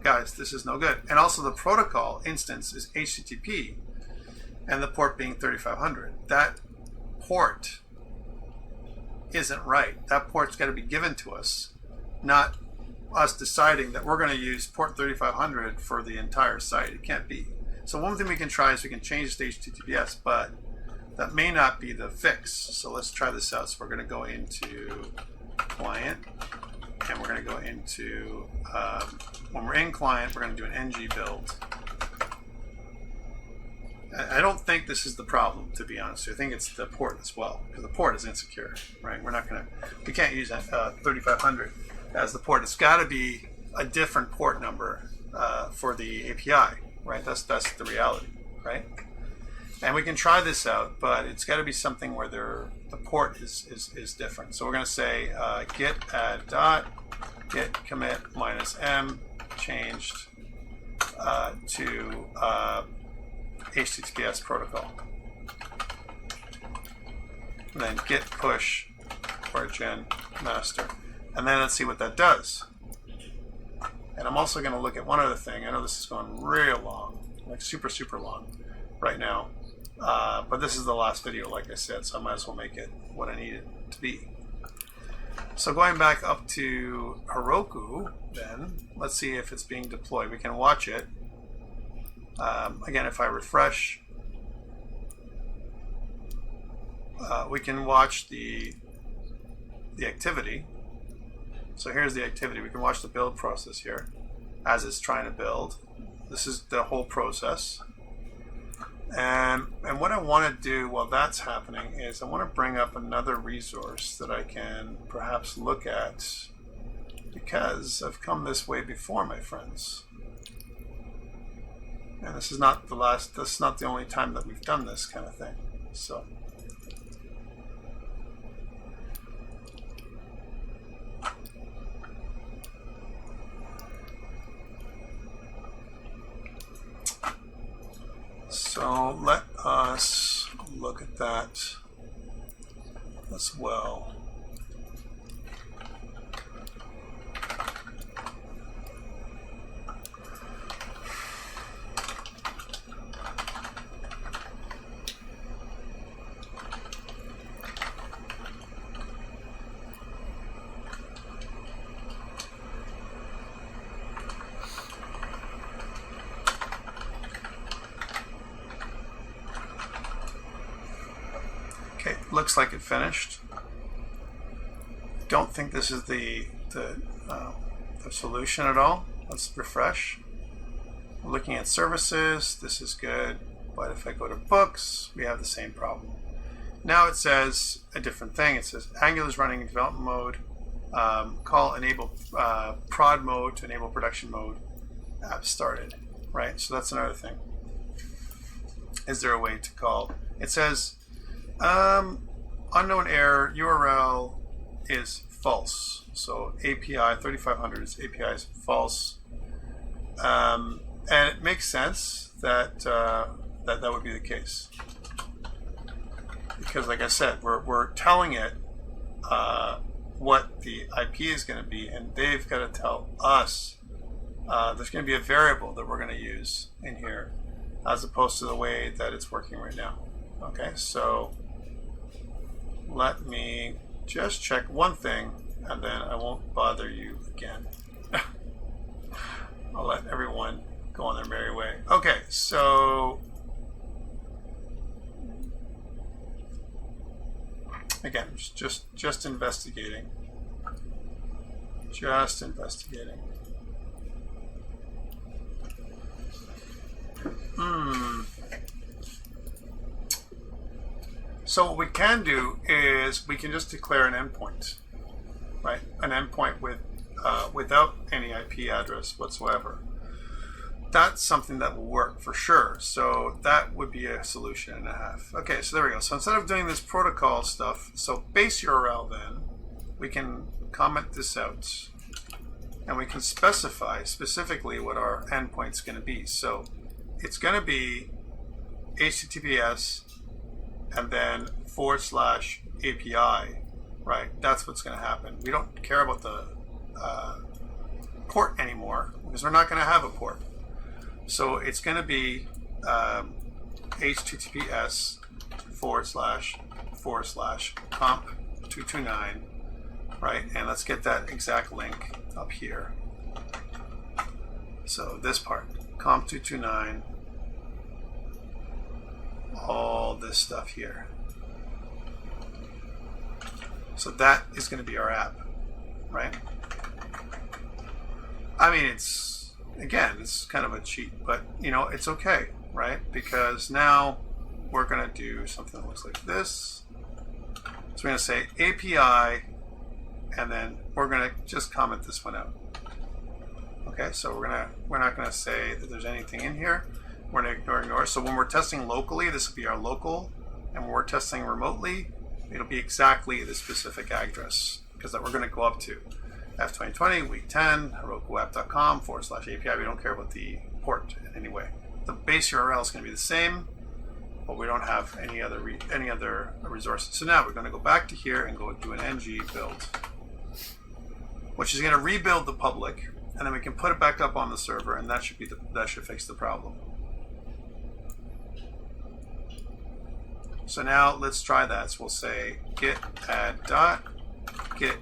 S1: guys, this is no good. And also the protocol instance is HTTP, and the port being 3500. That port isn't right. That port's got to be given to us, not us deciding that we're going to use port 3500 for the entire site. It can't be. So one thing we can try is we can change this to HTTPS, but that may not be the fix. So let's try this out. So we're going to go into client, and we're going to go into, when we're in client, we're going to do an ng build. I don't think this is the problem, to be honest. I think it's the port as well, because the port is insecure, right? We can't use 3500 as the port. It's got to be a different port number for the API, right? That's the reality, right? And we can try this out, but it's got to be something where the port is different. So we're going to say git add dot git commit -m changed to HTTPS protocol. And then git push origin master. And then let's see what that does. And I'm also going to look at one other thing. I know this is going real long, like super long right now. But this is the last video, like I said, so I might as well make it what I need it to be. So going back up to Heroku, then, let's see if it's being deployed. We can watch it. Again, if I refresh, we can watch the activity. So here's the activity. We can watch the build process here as it's trying to build. This is the whole process. And what I want to do while that's happening is I want to bring up another resource that I can perhaps look at, because I've come this way before, my friends. And this is not the only time that we've done this kind of thing. So So let us look at that as well. Okay, looks like it finished. Don't think this is the solution at all. Let's refresh. We're looking at services. This is good, but if I go to books, we have the same problem. Now it says a different thing. It says Angular is running in development mode. Call enable prod mode to enable production mode. App started. Right. So that's another thing. Is there a way to call? It says unknown error URL is false. So API 3500 is API is false, and it makes sense that that would be the case, because like I said, we're telling it what the IP is going to be, and they've got to tell us there's going to be a variable that we're going to use in here, as opposed to the way that it's working right now. Okay, so let me just check one thing, and then I won't bother you again. I'll let everyone go on their merry way. Okay, so again, just investigating. Just investigating. So what we can do is we can just declare an endpoint, right? An endpoint with without any IP address whatsoever. That's something that will work for sure. So that would be a solution and a half. Okay, so there we go. So instead of doing this protocol stuff, so base URL, then we can comment this out, and we can specify specifically what our endpoint's going to be. So it's going to be HTTPS and then /API, right? That's what's going to happen. We don't care about the port anymore, because we're not going to have a port. So it's going to be HTTPS //comp229, right? And let's get that exact link up here. So this part, comp229, all this stuff here. So that is going to be our app, right? I mean, it's kind of a cheat, but you know, it's okay, right? Because now we're going to do something that looks like this. So we're going to say API, and then we're going to just comment this one out. Okay, so we're not going to say that there's anything in here. We're going to ignore. So when we're testing locally, this will be our local, and when we're testing remotely, it'll be exactly the specific address, because that we're going to go up to F2020 week10 herokuapp.com/API. We don't care about the port in any way. The base URL is going to be the same, but we don't have any other resources. So now we're going to go back to here and go do an ng build, which is going to rebuild the public, and then we can put it back up on the server, and that should fix the problem. So now let's try that. So we'll say git add dot git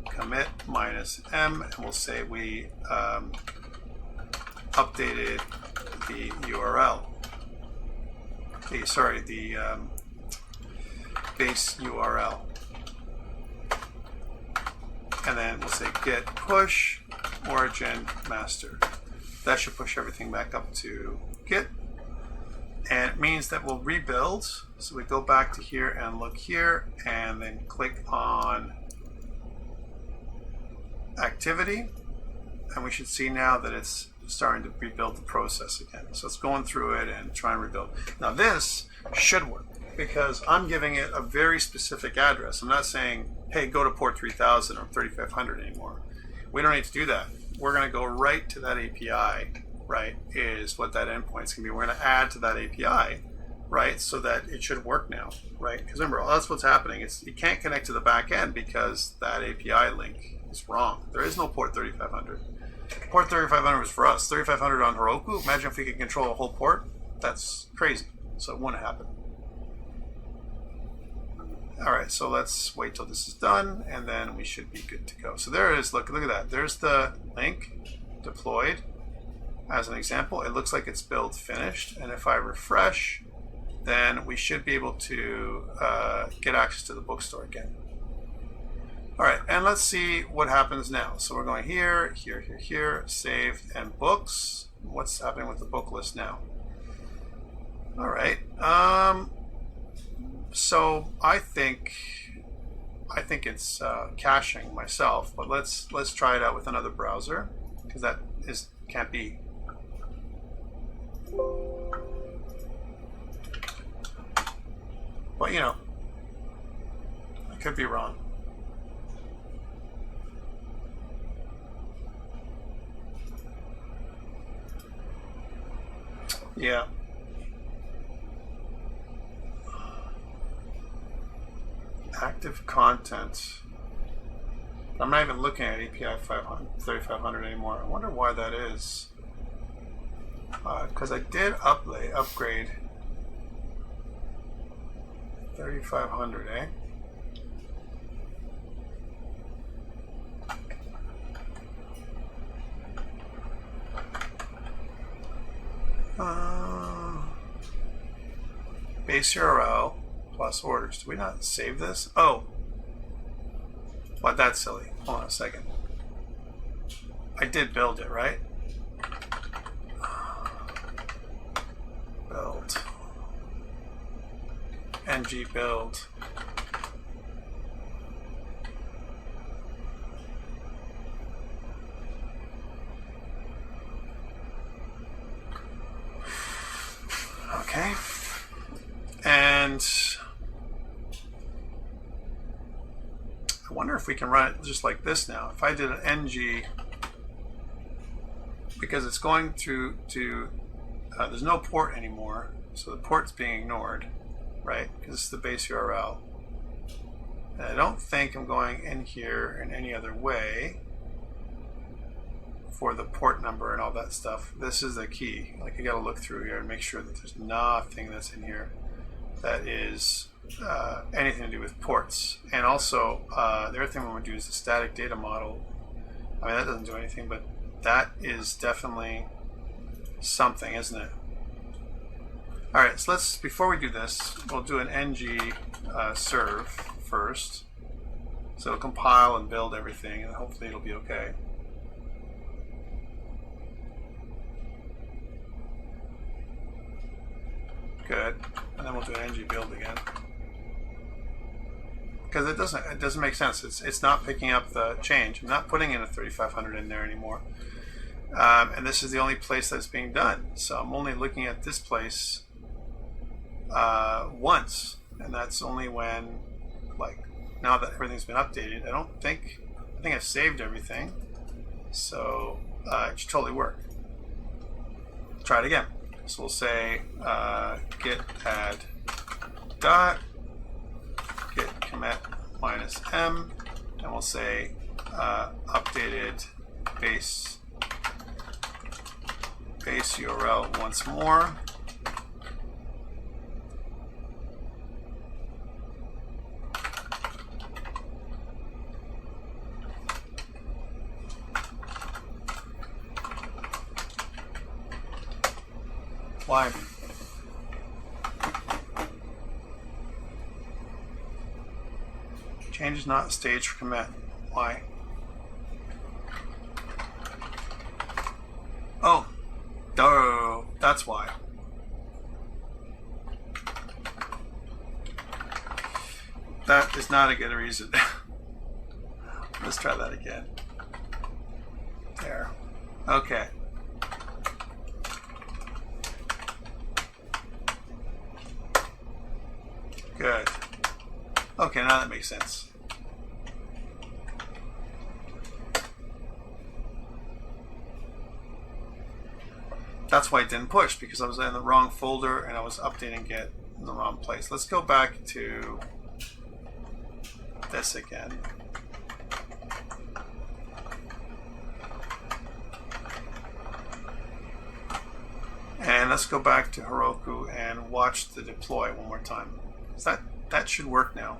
S1: commit -m, and we'll say we updated the URL. The base URL. And then we'll say git push origin master. That should push everything back up to Git. And it means that we'll rebuild. So we go back to here and look here, and then click on activity. And we should see now that it's starting to rebuild the process again. So it's going through it and trying to rebuild. Now this should work, because I'm giving it a very specific address. I'm not saying, hey, go to port 3000 or 3500 anymore. We don't need to do that. We're going to go right to that API, right, is what that endpoint's going to be. We're going to add to that API, right? So that it should work now, right? Because remember, that's what's happening. It can't connect to the back end because that API link is wrong. There is no port 3500. Port 3500 was for us. 3500 on Heroku. Imagine if we could control a whole port. That's crazy. So it wouldn't happen. All right, so let's wait till this is done, and then we should be good to go. So there it is. Look at that. There's the link deployed as an example. It looks like it's build finished, and if I refresh, then we should be able to get access to the bookstore again. All right, and let's see what happens now. So we're going here, here, here, here, saved, and books. What's happening with the book list now? All right. So I think it's caching myself, but let's try it out with another browser because that can't be. But you know, I could be wrong. Yeah. Active content. I'm not even looking at API 3500 anymore. I wonder why that is. Because I did upgrade 3500, eh? Base URL plus orders. Do we not save this? Oh, well, that's silly. Hold on a second. I did build it, right? Build. ng build. Okay. And I wonder if we can run it just like this now. If I did an ng, because it's going through to, there's no port anymore, so the port's being ignored, right? Because it's the base URL. And I don't think I'm going in here in any other way for the port number and all that stuff. This is the key. Like, I gotta look through here and make sure that there's nothing that's in here that is anything to do with ports. And also, the other thing we want to do is the static data model. I mean, that doesn't do anything, but that is definitely something, isn't it? All right, so let's, before we do this, we'll do an ng serve first. So it'll compile and build everything, and hopefully it'll be okay. Good, and then we'll do an ng build again. Because it doesn't make sense. It's not picking up the change. I'm not putting in a 3500 in there anymore. And this is the only place that's being done. So I'm only looking at this place once, and that's only when, like, now that everything's been updated. I think I've saved everything, so it should totally work. Try it again. So we'll say git add dot git commit -m, and we'll say updated base URL once more. Why? Change is not staged for commit. Why? Oh, duh, that's why. That is not a good reason. Let's try that again. There. Okay. Good. Okay, now that makes sense. That's why it didn't push, because I was in the wrong folder and I was updating Git in the wrong place. Let's go back to this again. And let's go back to Heroku and watch the deploy one more time. So that should work now.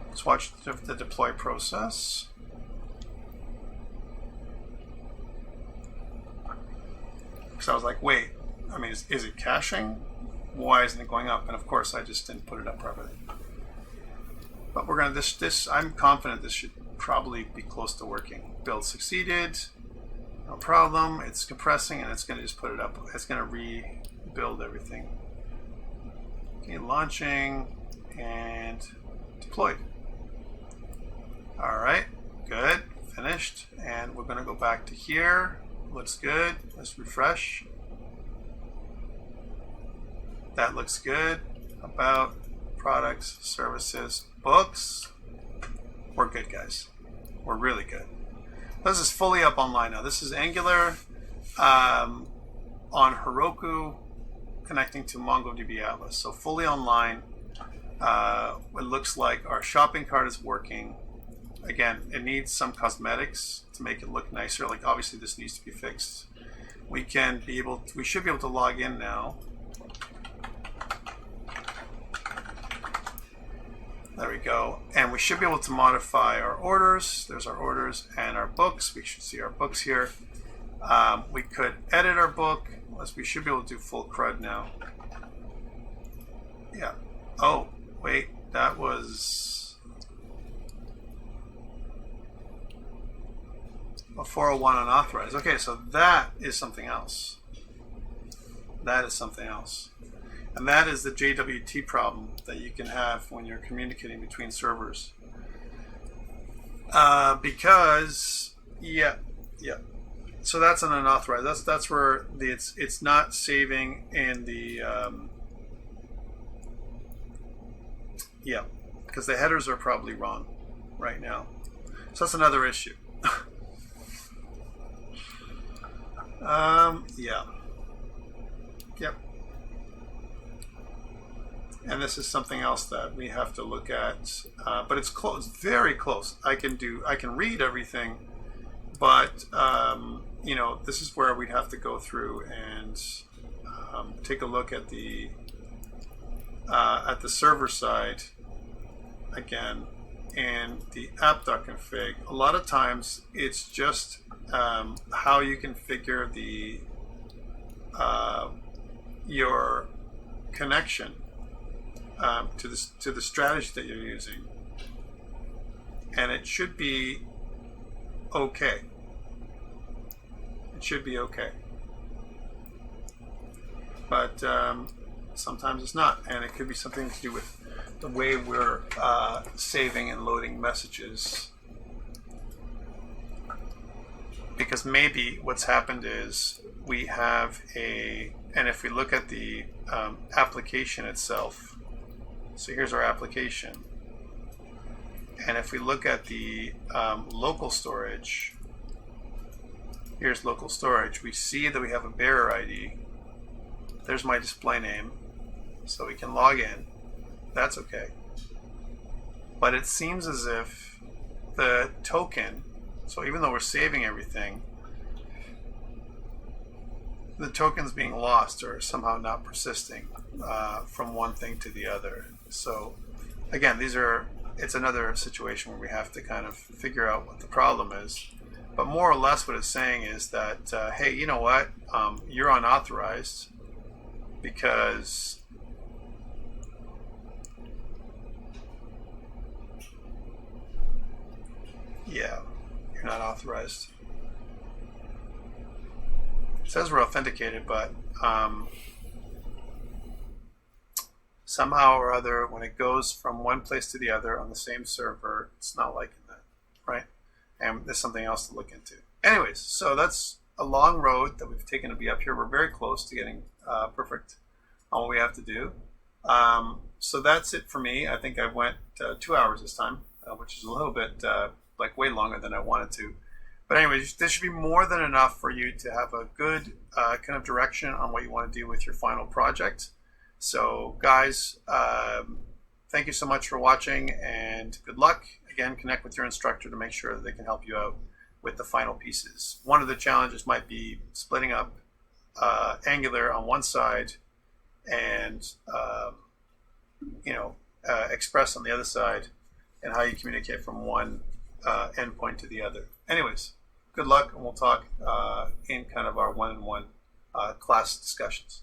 S1: Let's watch the deploy process. Because I was like, wait, I mean, is it caching? Why isn't it going up? And of course, I just didn't put it up properly. But we're gonna I'm confident this should probably be close to working. Build succeeded, no problem. It's compressing, and it's gonna just put it up. It's gonna rebuild everything. Okay, launching and deployed. All right, good, finished. And we're gonna go back to here. Looks good. Let's refresh. That looks good. About, products, services, books. We're good, guys. We're really good. This is fully up online now. This is Angular on Heroku connecting to MongoDB Atlas. So fully online. It looks like our shopping cart is working. Again, it needs some cosmetics to make it look nicer. Like obviously this needs to be fixed. We should be able to log in now. There we go. And we should be able to modify our orders. There's our orders and our books. We should see our books here. We could edit our book. We should be able to do full CRUD now. Yeah. Oh, wait, that was a 401 unauthorized. Okay, so that is something else. That is something else. And that is the JWT problem that you can have when you're communicating between servers. Because, yeah. So that's an unauthorized. That's where it's not saving in the, yeah, because the headers are probably wrong right now. So that's another issue. Yeah. Yep. And this is something else that we have to look at, but it's close, very close. I can read everything, but you know, this is where we'd have to go through and take a look at the server side again, and the app.config. A lot of times it's just how you configure the your connection to the strategy that you're using, and it should be okay. It should be okay, but sometimes it's not, and it could be something to do with the way we're saving and loading messages. Because maybe what's happened is we have and if we look at the application itself, so here's our application, and if we look at the local storage, here's local storage, we see that we have a bearer ID. There's my display name, so we can log in. That's okay. But it seems as if the token, so even though we're saving everything, the token's being lost or somehow not persisting from one thing to the other. So again, it's another situation where we have to kind of figure out what the problem is. But more or less what it's saying is that, hey, you know what? You're unauthorized because yeah, you're not authorized. It says we're authenticated, but somehow or other, when it goes from one place to the other on the same server, it's not liking that, right? And there's something else to look into. Anyways, so that's a long road that we've taken to be up here. We're very close to getting perfect on what we have to do. So that's it for me. I think I went 2 hours this time, which is a little bit like way longer than I wanted to. But anyways, this should be more than enough for you to have a good kind of direction on what you want to do with your final project. So guys, thank you so much for watching, and good luck. Again, connect with your instructor to make sure that they can help you out with the final pieces. One of the challenges might be splitting up Angular on one side and Express on the other side, and how you communicate from one endpoint to the other. Anyways, good luck, and we'll talk in kind of our one-on-one class discussions.